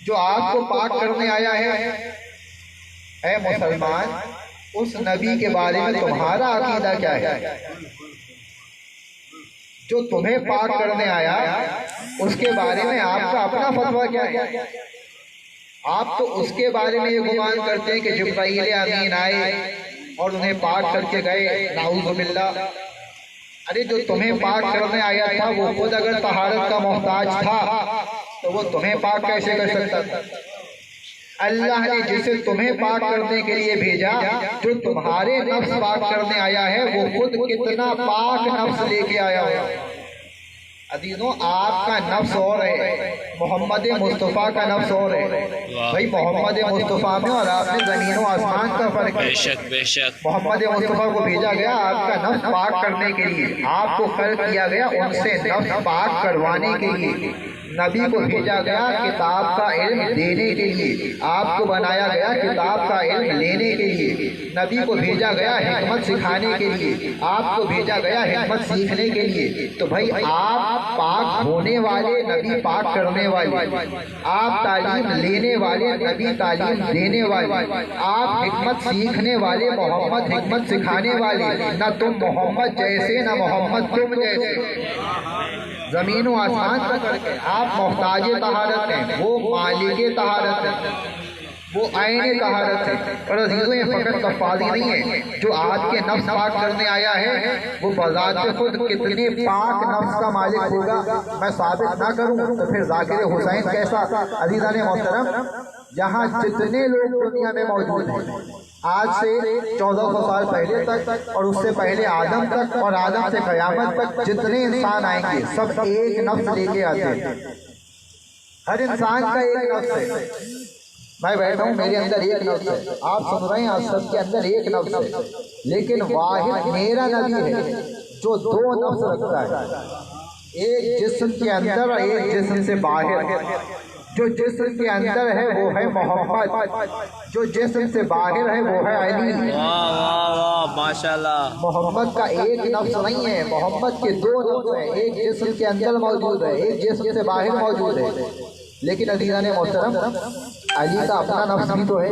جو آپ کو پاک کرنے آیا ہے، اے مسلمان، اس نبی کے بارے میں تمہارا عقیدہ کیا ہے؟ جو تمہیں پاک کرنے آیا اس کے بارے میں آپ کا اپنا فتویٰ کیا ہے؟ آپ تو اس کے بارے میں یہ گمان کرتے ہیں کہ جبرائیل امین آئے اور انہیں پاک کر کے گئے، نعوذ باللہ۔ ارے جو تمہیں پاک کرنے آیا تھا وہ خود اگر طہارت کا محتاج تھا تو وہ تمہیں پاک کیسے کر سکتا تھا؟ اللہ نے جسے تمہیں پاک کرنے کے لیے بھیجا، جو تمہارے نفس پاک کرنے آیا ہے، وہ خود کتنا پاک نفس لے کے آیا ہے۔ عزیزوں، آپ کا نفس اور ہے، محمد مصطفیٰ کا نفس اور ہے۔ بھائی محمد مصطفیٰ میں اور آپ میں زمین و آسمان کا فرق ہے۔ بے شک بے شک۔ محمد مصطفیٰ کو بھیجا گیا آپ کا نفس پاک کرنے کے لیے، آپ کو خلق کیا گیا ان سے نفس پاک کروانے کے لیے۔ نبی کو بھیجا گیا کتاب کا علم دینے کے لیے، آپ کو بنایا گیا کتاب کا علم لینے کے لیے۔ نبی کو بھیجا گیا حکمت سکھانے کے لیے، آپ کو بھیجا گیا حکمت سیکھنے کے لیے۔ تو بھائی آپ پاک ہونے والے، نبی پاک کرنے والے، آپ تعلیم لینے والے، نبی تعلیم دینے والے، آپ حکمت سیکھنے والے، محمد حکمت سکھانے والے۔ نہ تم محمد جیسے، نہ محمد تم جیسے۔ زمین و آسمان کا فرق ہے۔ آپ محتاج طہارت ہیں، وہ مالک طہارت ہے، وہ عین طہارت ہے۔ اور عزیزوں، یہ فقط تفاضی نہیں ہے، جو آپ کے نفس پاک کرنے آیا ہے وہ بذات خود کتنے پاک نفس کا مالک ہوگا میں ثابت نہ کروں تو پھر ذاکر حسین کیسا۔ عزیزان محترم، یہاں جتنے لوگ دنیا میں موجود ہیں آج سے 1400 سال پہلے تک اور اس سے پہلے آدم تک اور آدم سے قیامت تک جتنے انسان آئیں گے سب ایک نفس لے کے آتے ہیں۔ ہر انسان کا ایک نفس ہے۔ میں بیٹھا ہوں، میرے اندر ایک نفس ہے، آپ سن رہے ہیں، آپ سب کے اندر ایک نفس ہے، لیکن واحد میرا نبی ہے جو دو نفس رکھتا ہے، ایک جسم کے اندر اور ایک جسم سے باہر۔ جو جسم کے اندر ہے وہ ہے محمد، جو جسم سے باہر ہے وہ ہے علی۔ واہ واہ واہ ماشاءاللہ۔ محمد کا ایک نفس نہیں ہے، محمد کے دو نفس ہیں، ایک جسم کے اندر موجود ہے، ایک جسم سے باہر موجود ہے۔ لیکن عزیزان محترم، علی کا اپنا نفس بھی تو ہے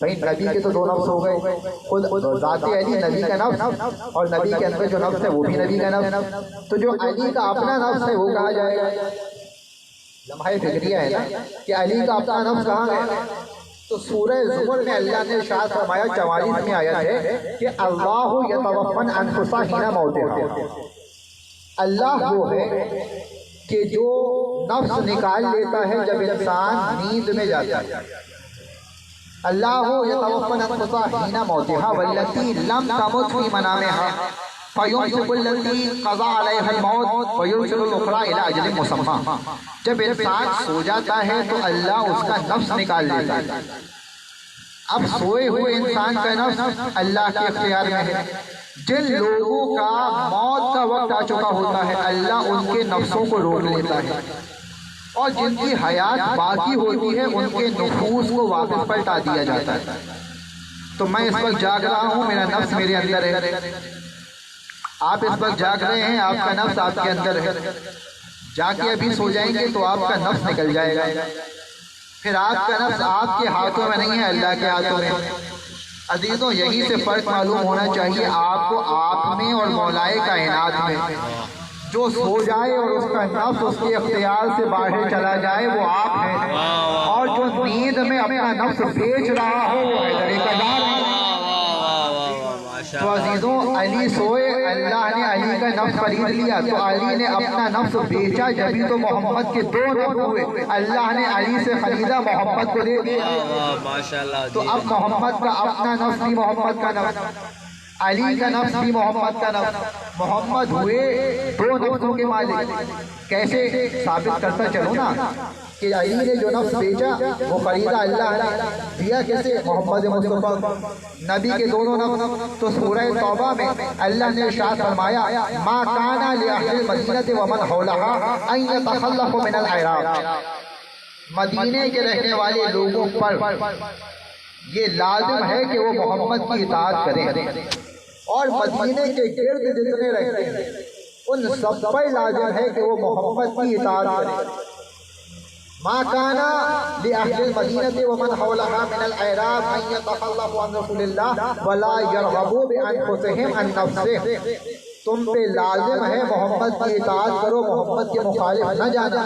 بھائی، نبی کے تو دو نفس ہو گئے، خود ذات علی نبی کا نفس، اور نبی کے اندر جو نفس ہے وہ بھی نبی کا نفس، تو جو علی کا اپنا نفس ہے وہ کہا جائے گا؟ لمحہ فکریہ ہے نا کہ علی کا اپنا نفس کہاں ہے؟ تو سورہ زمر میں اللہ نے ارشاد فرمایا 44 میں آیت ہے کہ اللہ یتوفی الانفس حین موتها، اللہ وہ ہے کہ جو نفس نکال لیتا ہے جب انسان نیند میں جاتا ہے۔ اللہ یتوفی الانفس حین موتها والتی لم تمت فی منامها فیمسک التی قضى علیها الموت ویرسل الاخری الی اجل مسمی۔ جب انسان سو جاتا ہے تو اللہ اس کا نفس نکال لیتا ہے۔ اب سوئے ہوئے انسان کا نفس اللہ کے اختیار میں ہے۔ جن لوگوں کا موت کا وقت آ چکا ہوتا ہے اللہ ان کے نفسوں کو روک لیتا ہے، اور جن کی حیات باقی ہوتی ہے ان کے نفوس کو واپس پلٹا دیا جاتا ہے۔ تو میں اس وقت جاگ رہا ہوں، میرا نفس میرے اندر ہے، آپ اس وقت جاگ رہے ہیں، آپ کا نفس آپ کے اندر ہے۔ جا کے ابھی سو جائیں گے تو آپ کا نفس نکل جائے گا، پھر آپ کا نفس آپ کے ہاتھوں میں نہیں ہے، اللہ کے ہاتھوں میں۔ عزیزوں، یہی سے فرق معلوم ہونا چاہیے آپ کو آپ میں اور مولائے کائنات میں۔ جو سو جائے اور اس کا نفس اس کے اختیار سے باہر چلا جائے وہ آپ ہیں، اور جو نیند میں اپنا نفس بیچ رہا ہو وہ حیدر کلال ہے۔ تو عزیزوں، علی سوئے، اللہ نے علی کا نفس خرید لیا، تو علی نے اپنا نفس بیچا، جبھی تو محمد کے دو نفس ہوئے، اللہ نے علی سے خریدا، محمد کو دے دیا۔ تو اب محمد کا اپنا نفس بھی محمد کا نفس، علی کا نفس بھی محمد کا نفس، محمد ہوئے دو نفسوں کے مالک۔ کیسے ثابت کرتا چلو نا کہ علی نے جو نفس بیچا وہ خریدا اللہ نے، دیا کیسے؟ محمد مصطفیٰ نبی کے دونوں نفس۔ تو سورہ توبہ میں اللہ نے ارشاد فرمایا ما کان لأہل المدینہ ومن حولہا ان یتخلفوا من الاعراب، مدینے کے رہنے والے لوگوں پر یہ لازم ہے کہ وہ محمد کی اطاعت کریں، اور مدینے کے گرد جتنے رہتے ہیں ان سب پر لازم ہے کہ وہ محمد کی اطاعت کریں۔ ما کان لأہل المدینہ ومن حولہا من الاعراب ان یتخلفوا عن رسول اللہ ولا یرغبوا بانفسہم عن نفسہ، تم پہ لازم ہے محمد کی اطاعت کرو، محمد کے مخالف نہ جانا،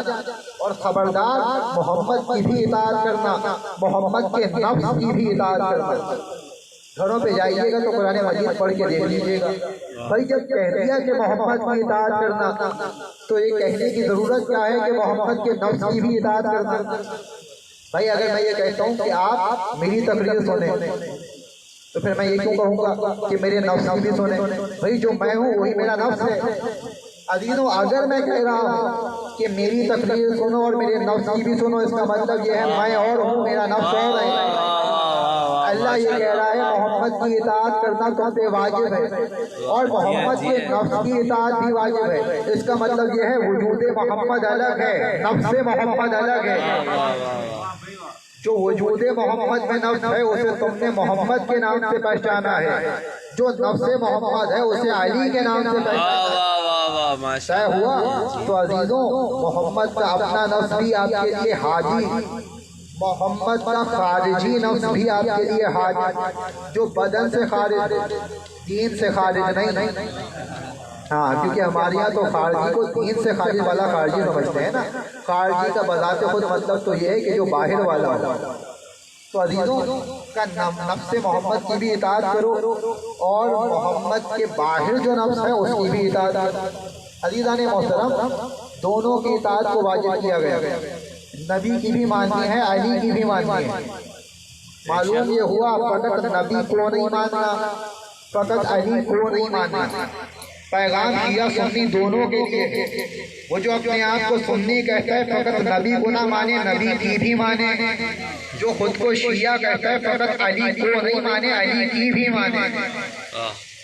اور خبردار محمد کی بھی اطاعت کرنا، محمد کے نفس کی بھی اطاعت کرنا۔ گھروں پہ جائیے گا تو قرآن مجید پڑھ کے دیکھ لیجیے گا بھائی، جب کہہ دیا کہ محمد کی اطاعت کرنا تو یہ کہنے کی ضرورت کیا ہے کہ محمد کے نفس کی بھی اطاعت کرنا۔ بھائی اگر میں یہ کہتا ہوں کہ آپ میری تقریر سنیں تو پھر میں یہ کیوں کہوں گا کہ میرے نفس کی بھی سنیں؟ بھائی جو میں ہوں وہی میرا نفس ہے۔ عزیزوں، اگر میں کہہ رہا ہوں کہ میری تقریر سنو اور میرے نفس کی بھی سنو، اس کا مطلب یہ ہے میں اور ہوں، میرا نفس اور ہے۔ اللہ یہ کہہ رہا ہے محمد کی اطاعت کرنا تم پہ واجب ہے، اور محمد کے نفس کی اطاعت بھی واجب ہے۔ اس کا مطلب یہ ہے وجود محمد الگ ہے، نفس محمد الگ ہے۔ جو وجود محمد میں نفس ہے اسے تم نے محمد کے نام سے پہچانا ہے، جو نفس محمد ہے اسے علی کے نام سے پہچانا طے ہوا۔ تو عزیزوں، محمد کا اپنا نفس بھی آپ کے لیے حاجی، محمد کا خارجی نفس بھی آپ کے لیے حاجی، جو بدن سے خارج، دین سے خارج نہیں۔ ہاں، کیونکہ ہمارے یہاں تو خارجی کو دین سے خارج والا خارجی سمجھتے ہیں نا، خارجی کا بذات خود مطلب تو یہ ہے کہ جو باہر والا ہو۔ تو عزیزوں کا نفس محمد کی بھی اطاعت کرو، اور محمد کے باہر جو نفس ہے اس کی بھی اطاعت کرو۔ عزیزان محترم، دونوں کی اطاعت کو واجب کیا گیا، نبی کی بھی ماننی ہے، علی کی بھی ماننی ہے۔ معلوم یہ ہوا فقط نبی کو نہیں ماننا، فقط علی کو نہیں ماننا، پیغام شیعہ سنی دونوں کے لیے۔ وہ جو اپنے آپ کو سنی کہتا ہے فقط نبی کو نہ مانے، نبی کی بھی مانے۔ جو خود کو شیعہ کہتا ہے فقط علی کو نہیں مانے، علی کی بھی مانے۔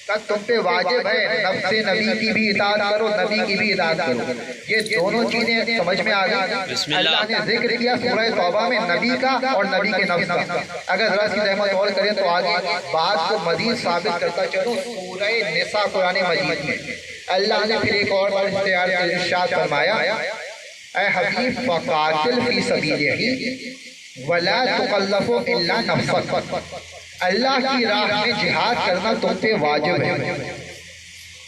کہ تم پہ واجب ہے نفس نبی کی بھی اطاعت کرو، نبی کی بھی اطاعت کرو۔ یہ دونوں چیزیں سمجھ میں آ گئی۔ اللہ نے ذکر کیا سورہ توبہ میں نبی کا اور نبی کے نفس کا۔ اگر ذرا سی رحمت اور کریں تو آگے بات کو مزید ثابت کرتا چلو سورہ نساء قرآن مجید میں اللہ نے پھر ایک اور بار ارشاد فرمایا، اے حبیب فقاتل فی سبیلہ ولا تکلف الا نفسک، اللہ کی راہ میں جہاد کرنا تم پہ واجب ہے۔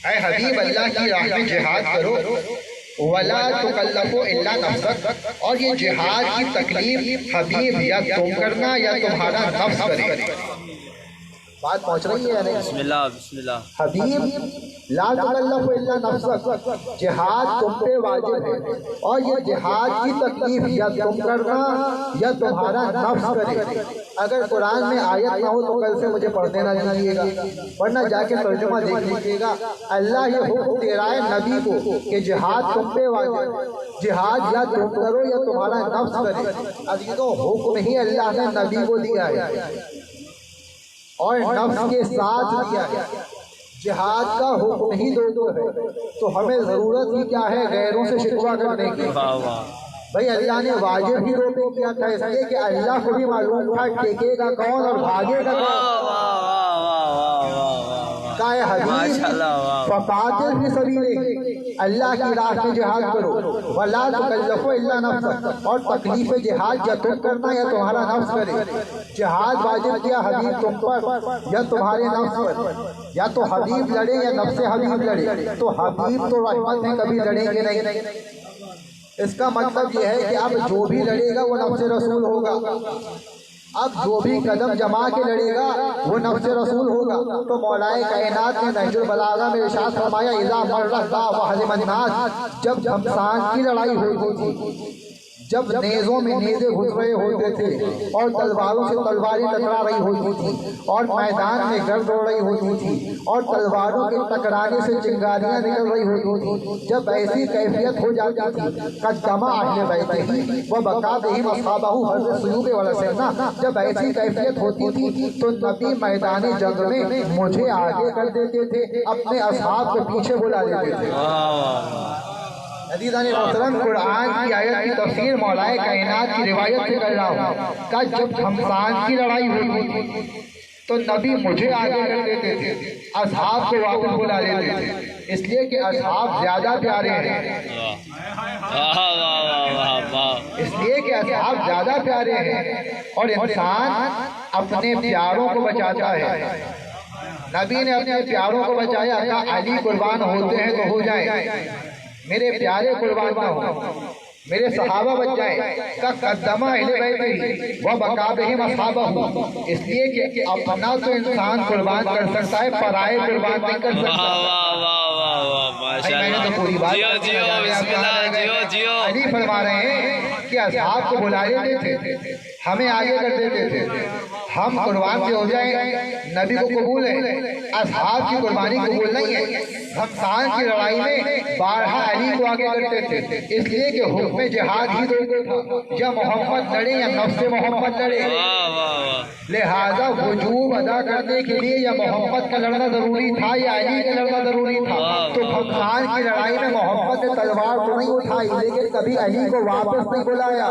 اے حبیب اللہ کی راہ میں جہاد کرو، ولا تکلف الا نفسک، اور یہ جہاد کی تکلیف حبیب یا تم کرنا یا تمہارا نفس کرے۔ بات پہنچ رہی ہے یا نہیں؟ بسم اللہ بسم اللہ۔ حبیب لا تکلف الا نفسک، جہاد تم پہ واجب ہے، اور یہ جہاد کی تکلیف یا تم کرنا یا تمہارا نفس کرے۔ اگر قرآن میں آیت نہ ہو تو کل سے مجھے پڑھنے نہ دیجیے گا، ورنہ جا کے ترجمہ دیکھ لیجیے گا۔ اللہ یہ حکم دے رہا ہے نبی کو کہ جہاد تم پہ واجب ہے، جہاد یا تم کرو یا تمہارا نفس کرے۔ عزیزوں حکم ہی اللہ نے نبی کو دیا ہے اور نفس کے ساتھ دیا ہے، جہاد کا حکم ہی دو ہے، تو ہمیں ضرورت ہی کیا ہے غیروں سے شکوہ کرنے کی؟ بھئی اللہ نے واجب ہی روپے کیا تھا اس لیے کہ اللہ کو بھی معلوم تھا ٹیکے گا کون اور بھاگے گا کون۔ کہا ہے حبیب فقاتل فی سبیلہ، اللہ کی راہ میں جہاد کرو، ولا تکلف الا نفسک، اور تکلیف جہاد یا تم کرنا یا تمہارا نفس کرے۔ جہاد واجب کیا حبیب تم پر یا تمہارے نفس پر، یا تو حبیب لڑے یا نفس حبیب لڑے، تو حبیب تو رحمت ہے کبھی لڑیں گے نہیں۔ اس کا مطلب یہ ہے کہ اب جو بھی لڑے گا وہ نفس رسول ہوگا، اب جو بھی قدم جما کے لڑے گا وہ نفس رسول ہوگا۔ تو مولا کائنات نے نہج البلاغہ میں ارشاد فرمایا اذا مر الذئب وحزم الناس، جب گھمسان کی لڑائی ہوئی تھی، جب نیزوں میں نیزے گھس رہے ہوتے تھے اور تلواروں سے تلواریں ٹکرا رہی ہوتی تھی اور میدان میں گرد ہو رہی ہوتی تھی اور تلواروں کے ٹکرانے سے چنگاریاں نکل رہی ہوتی تھی، جب ایسی کیفیت ہو جاتی تھی قدما اہل بیتہ وبکا بہم اصحابہ حضرت سیوب والسنہ، جب ایسی کیفیت ہوتی تھی تو نبی میدان جنگ میں مجھے آگے کر دیتے تھے، اپنے اصحاب کو پیچھے بلا دیتے تھے۔ عزیزان محترم قرآن کی آیت کی تفسیر مولا کائنات کی روایت سے کر رہا ہوں کہ جب گھمسان کی لڑائی ہوئی تو نبی مجھے آگے کر دیتے تھے، اصحاب کو واپس بلا لیتے تھے، اس لیے کہ اصحاب زیادہ پیارے ہیں، اس لیے کہ اصحاب زیادہ پیارے ہیں، اور انسان اپنے پیاروں کو بچاتا ہے۔ نبی نے اپنے پیاروں کو بچایا، کہا علی قربان ہوتے ہیں تو ہو جائیں، میرے پیارے قربان نہ ہو، میرے صحابہ بچ جائیں، کا قدمہ اہل بیتہ وبکا بہم اصحابہ، اس لیے کہ اپنا تو انسان قربان کر سکتا ہے، پرائے قربان نہیں کر سکتا۔ میں نے تو پوری بات علی فرما رہے ہیں کہ اصحاب کو بلا لیتے تھے، ہمیں آگے کر دیتے تھے، ہم قربان سے ہو جائیں، نبی کو قبول ہے، اصحاب کی قربانی قبول نہیں ہے۔ گھمسان کی لڑائی میں بارہا علی کو آگے کرتے تھے، اس لیے کہ حکم جہاد ہی دو تھا، یا محمد لڑے یا نفس محمد لڑے، لہذا وجوب ادا کرنے کے لیے یا محمد کا لڑنا ضروری تھا یا علی کا لڑنا ضروری تھا۔ تو گھمسان کی لڑائی میں محمد نے تلوار تو نہیں اٹھائی لیکن کبھی علی کو واپس نہیں بلایا،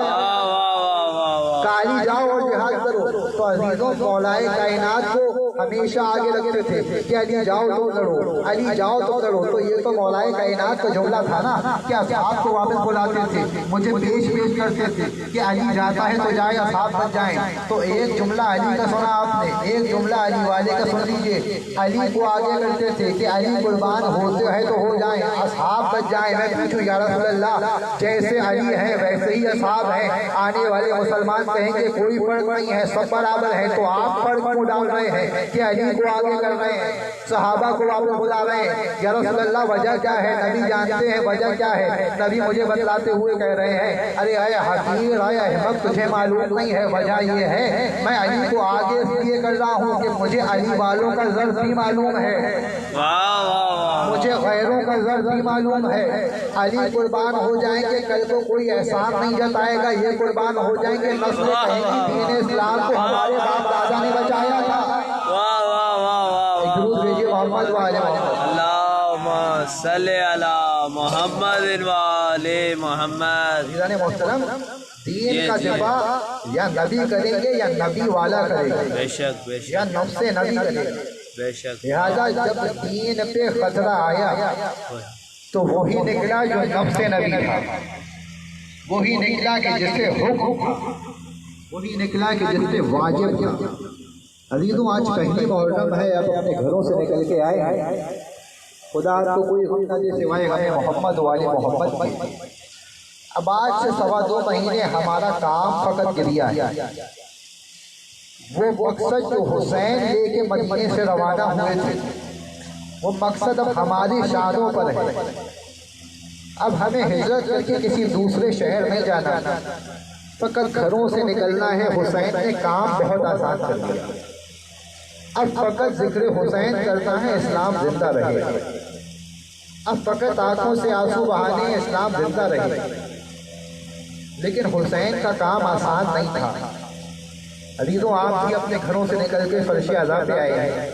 علی جاؤ اور جہاد کرو۔ تو عزیزوں مولا کائنات کو ہمیشہ آگے رکھتے تھے کہ علی جاؤ تو لڑو، علی جاؤ تو لڑو۔ تو یہ تو مولا کائنات کا جملہ تھا نا کہ اصحاب کو واپس بلاتے تھے، مجھے پیش کرتے تھے کہ علی جاتا ہے تو جائے، اصحاب بچ جائیں۔ تو ایک جملہ علی کا سنا آپ نے، ایک جملہ علی والے کا سن لیجئے۔ علی کو آگے کرتے تھے کہ علی قربان ہوتے ہیں تو ہو جائیں، اصحاب بچ جائیں۔ میں پوچھوں یا رسول اللہ، جیسے علی ہے ویسے ہی اصحاب ہیں، آنے والے مسلمان کہیں گے کوئی فرق نہیں ہے، سب برابر ہے، تو آپ فرق کیوں ڈال رہے ہیں کہ علی کو آگے کر رہے ہیں، صحابہ کو واپس بلا رہے ہیں؟ یا رسول اللہ وجہ کیا ہے؟ نبی جانتے ہیں وجہ کیا ہے، نبی مجھے بتلاتے ہوئے کہہ رہے ہیں ارے اے حقیر اے احمق تجھے معلوم نہیں ہے، وجہ یہ ہے میں علی کو آگے اس لیے کر رہا ہوں کہ مجھے علی والوں کا ضرب بھی معلوم ہے، مجھے غیروں کا ضرب بھی معلوم ہے۔ علی قربان ہو جائیں گے کل کو کوئی احسان نہیں جتائے گا، یہ قربان ہو جائیں گے نسل کہیں گی دین اسلام کو ہمارے باپ دادا نے بچایا تھا۔ درود بھیجیے محمد محمد وآل محمد۔ اللہم صلی علی محمد وآل محمد۔ عزیزان محترم، دین کا دفاع یا نبی کریں گے یا نبی والا کرے گا، بے شک بے شک یا نفس نبی کرے گا۔ بے شک۔ لہذا جب دین پہ خطرہ آیا تو وہی نکلا جو نفس نبی تھا، وہی نکلا کہ جس سے حکم، وہی نکلا کہ جس سے واجب تھا۔ عزیزوں، آج پہلی محرم ہے، اب اپنے گھروں سے نکل کے آئے ہیں، خدا کو کوئی غم نہ دے سوائے غم محمد والے محمد کی۔ اب آج سے 2.25 مہینے ہمارا کام فقط گریا ہے۔ وہ مقصد جو حسین لے کے مدینے سے روانہ ہوئے تھے، وہ مقصد اب ہماری شانوں پر ہے۔ اب ہمیں ہجرت کر کے کسی دوسرے شہر میں جانا، فقط گھروں سے نکلنا ہے۔ حسین نے کام بہت آسان کر دیا۔ اب فقط ذکر حسین کرنا ہے، اسلام زندہ رہے گا۔ اب فقط آنکھوں سے آنسو بہانے ہیں، اسلام زندہ رہے گا۔ لیکن حسین کا کام آسان نہیں تھا۔ عزیزوں، آپ بھی اپنے گھروں سے نکل کے فرش عزا پہ آئے ہیں۔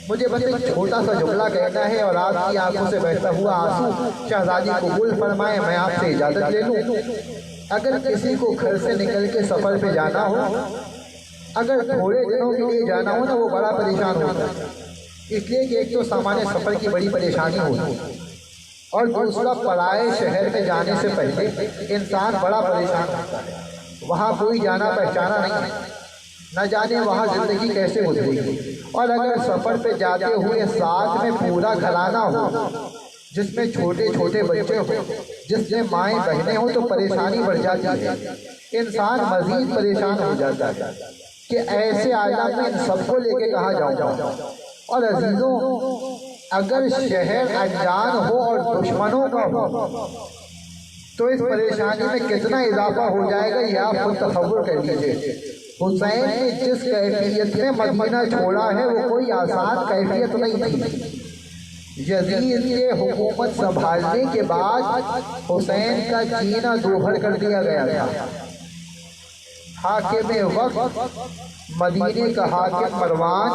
مجھے بس ایک چھوٹا سا جملہ کہنا ہے اور آپ کی آنکھوں سے بہتا ہوا آنسو شہزادی قبول فرمائیں، میں آپ سے اجازت لے لوں۔ اگر کسی کو گھر سے نکل کے سفر پہ جانا ہو، اگر تھوڑے دنوں کے لیے جانا ہو نا، وہ بڑا پریشان ہوتا ہے، اس لیے کہ ایک تو سامان سفر کی بڑی پریشانی ہوتی ہے، اور دوسرا پرائے شہر میں جانے سے پہلے انسان بڑا پریشان ہوتا ہے۔ وہاں کوئی جانا پہچانا نہیں ہے، نہ جانے وہاں زندگی کیسے گزرے گی۔ اور اگر سفر پہ جاتے ہوئے ساتھ میں پورا گھرانہ ہو، جس میں چھوٹے چھوٹے بچے ہو، جس میں مائیں بہنیں ہوں، تو پریشانی بڑھ جاتی ہے، انسان مزید پریشان ہو جاتا ہے کہ ایسے عالم میں ان سب کو لے کے کہاں جاؤں۔ اور عزیزوں، اگر شہر انجان ہو اور دشمنوں کا ہو تو اس پریشانی میں کتنا اضافہ ہو جائے گا، یہ آپ خود تصور کر لیجیے۔ حسین نے جس کیفیت میں مدینہ چھوڑا ہے، وہ کوئی آسان کیفیت نہیں تھی۔ یزید کے حکومت سنبھالنے کے بعد حسین کا جینا دوبھر کر دیا گیا تھا۔ حاکم وقت مدینے کا حاکم مروان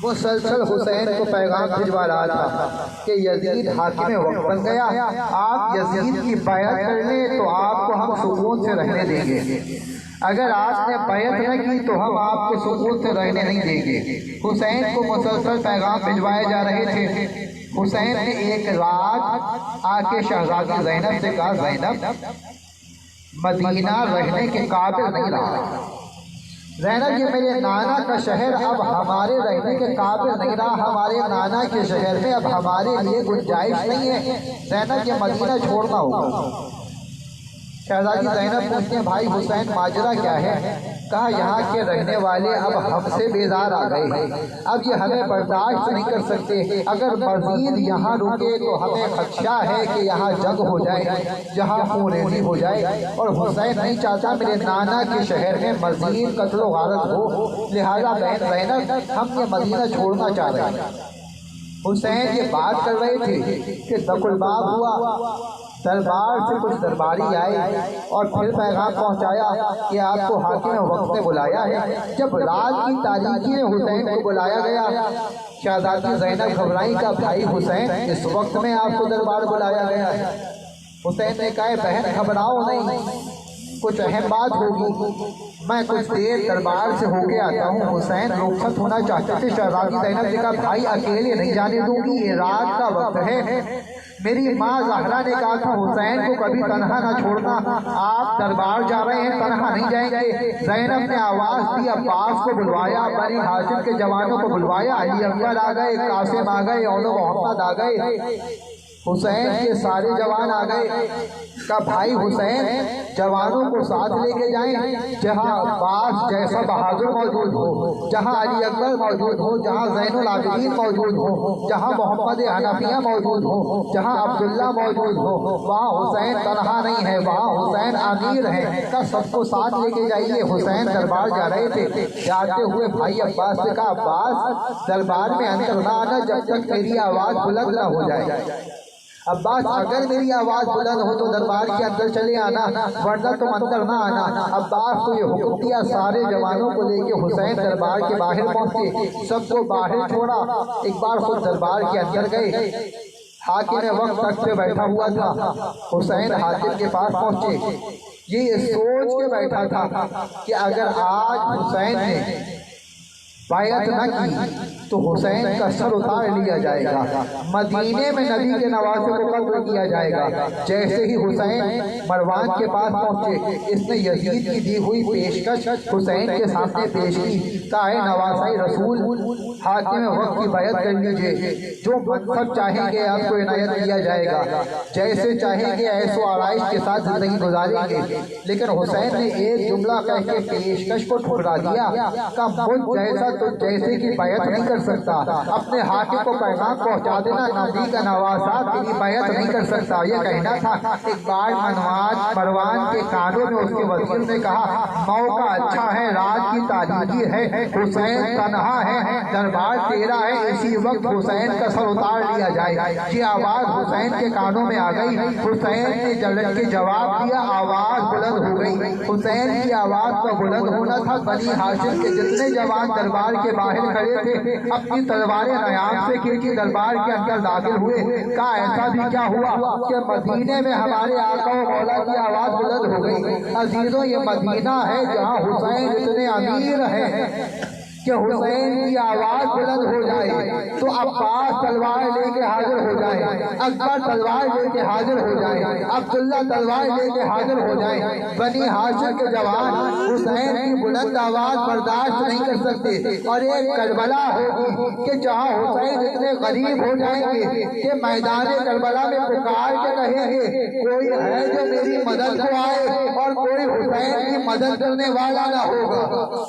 مسلسل حسین کو پیغام بھجوا رہا تھا کہ یزید حاکم وقت بن گیا، آپ یزید کی بیعت کر لیں تو آپ کو ہم سکون سے رہنے دیں گے، اگر آپ نے بیعت نہ کی تو ہم آپ کو سکون سے رہنے نہیں دیں گے۔ حسین کو مسلسل پیغام بھجوائے جا رہے تھے۔ حسین نے ایک رات آ کے شہزادی زینب سے کہا، زینب، مدینہ رہنے کے قابل نہیں رہا، زینب یہ میرے نانا کا شہر اب ہمارے رہنے کے قابل نہیں رہا، ہمارے نانا کے شہر میں اب ہمارے لیے گنجائش نہیں ہے، زینب یہ مدینہ چھوڑنا ہوگا۔ شہزادی زینب پوچھتے ہیں، بھائی حسین ماجرا کیا ہے؟ کہا، یہاں کے رہنے والے اب ہم سے بیزار آ گئے ہیں، اب یہ ہمیں برداشت نہیں کر سکتے، اگر مزید یہاں رکے تو ہمیں خدشہ ہے کہ یہاں جنگ ہو جائے، یہاں خون ریزی ہو جائے، اور حسین نہیں چاہتا میرے نانا کے شہر میں مزید قتل و غارت ہو، لہذا بہن زینب ہم یہ مدینہ چھوڑنا چاہ رہے ہیں۔ حسین یہ بات کر رہے تھے کہ دق الباب ہوا، دربار سے کچھ درباری آئے اور پھر پیغام پہنچایا کہ آپ کو حاکم وقت نے بلایا ہے۔ جب رات کی تاریکی میں حسین کو بلایا گیا، شہزادی زینب گھبرائی کا بھائی حسین اس وقت میں آپ کو دربار بلایا گیا ہے۔ حسین نے کہا، بہن گھبراؤ نہیں، کچھ اہم بات ہوگی، میں کچھ دیر دربار سے ہو کے آتا ہوں۔ حسین رخصت ہونا چاہتے تھے، شہزادی زینب نے کہا، بھائی اکیلے نہیں جانے دوں گی، یہ رات کا وقت ہے، میری ماں زہرا نے کہا تھا حسین کو کبھی تنہا نہ چھوڑنا، آپ دربار جا رہے ہیں، تنہا نہیں جائیں گے۔ زینب نے آواز دی، عباس کو بلوایا، بنی ہاشم کے جوانوں کو بلوایا، علی اکبر آ گئے، قاسم آ گئے، اول محمد آ گئے، حسین کے سارے جوان آ گئے۔ کہا، بھائی حسین جوانوں کو ساتھ لے کے جائیں، جہاں عباس جیسا بہادر موجود ہو، جہاں علی اکبر موجود ہو، جہاں زین العابدین موجود ہو، جہاں محمد حنفیہ موجود ہو، جہاں عبداللہ موجود ہو، وہاں حسین تنہا نہیں ہے، وہاں حسین امیر ہے، کا سب کو ساتھ لے کے جائیے۔ حسین دربار جا رہے تھے، جاتے ہوئے بھائی عباس سے کہا، عباس دربار میں اندر نہ آنا جب تک میری آواز بلند نہ ہو جائے۔ عباس اگر میری آواز بلند ہو تو دربار کے اندر چلے آنا، ورنہ تم اندر نہ آنا۔ عباس کو یہ حکم دیا، سارے جوانوں کو لے کے حسین دربار کے باہر پہنچے، سب کو باہر چھوڑا، ایک بار خود دربار کے اندر گئے۔ حاکم وقت تک پہ بیٹھا ہوا تھا، حسین حاکم کے پاس پہنچے، یہ سوچ کے بیٹھا تھا کہ اگر آج حسین نے بیعت نہ کی تو حسین کا سر اتار لیا جائے گا، مدینے میں نبی کے نواسے کو قتل کیا جائے گا۔ جیسے ہی حسین مروان کے پاس پہنچے، اس نے یزید کی دی ہوئی پیشکش حسین کے سامنے پیش کی، کہا اے نواسۂ رسول، حاکم وقت کی بیعت کر لیجئے، جو منصب چاہیں گے آپ کو عنایت کیا جائے گا، جیسے چاہیں گے ایش و آرائش کے ساتھ زندگی گزاریں گے۔ لیکن حسین نے ایک جملہ کہہ کے پیشکش کو ٹھکرا دیا، کہ مجھ جیسا تو جیسے کی بیعت نہیں کر سکتا، اپنے حاکم کو پیغام پہنچا دینا، نبی کا نواسا تیری بیعت نہیں کر سکتا، یہ کہنا تھا۔ ایک بار مروان کے کانوں میں اس کے وزیر نے کہا موقع اچھا ہے، رات کی تاریکی ہے، حسین تنہا ہے، دربار تیرا ہے، اسی وقت حسین کا سر اتار لیا جائے۔ یہ آواز حسین کے کانوں میں آ گئی، حسین نے جلد کے جواب دیا، آواز بلند ہو گئی۔ حسین کی آواز کا بلند ہونا تھا، بنی ہاشم کے جتنے جوان دربار کے باہر کھڑے تھے اپنی تلواریں نیام سے کھینچی دربار کے اندر داخل ہوئے۔ کہا ایسا بھی کیا ہوا کہ مدینے میں ہمارے آقا و مولا کی آواز بلند ہو گئی؟ عزیزوں، یہ مدینہ ہے جہاں حسین اتنے امیر ہیں کہ حسین کی آواز بلند ہو جائے تو عباس تلوار لے کے حاضر ہو جائے، اکبر تلوار لے کے حاضر ہو جائے، عبداللہ تلوار لے کے حاضر ہو جائے۔ بنی ہاشم کے جوان حسین کی بلند آواز برداشت نہیں کر سکتے، اور ایک کربلا ہوگی کہ جہاں حسین اتنے غریب ہو جائیں گے کہ میدان کربلا میں پکار کے کہیں گے کوئی ہے جو میری مدد کو آئے، اور کوئی حسین کی مدد کرنے والا نہ ہوگا۔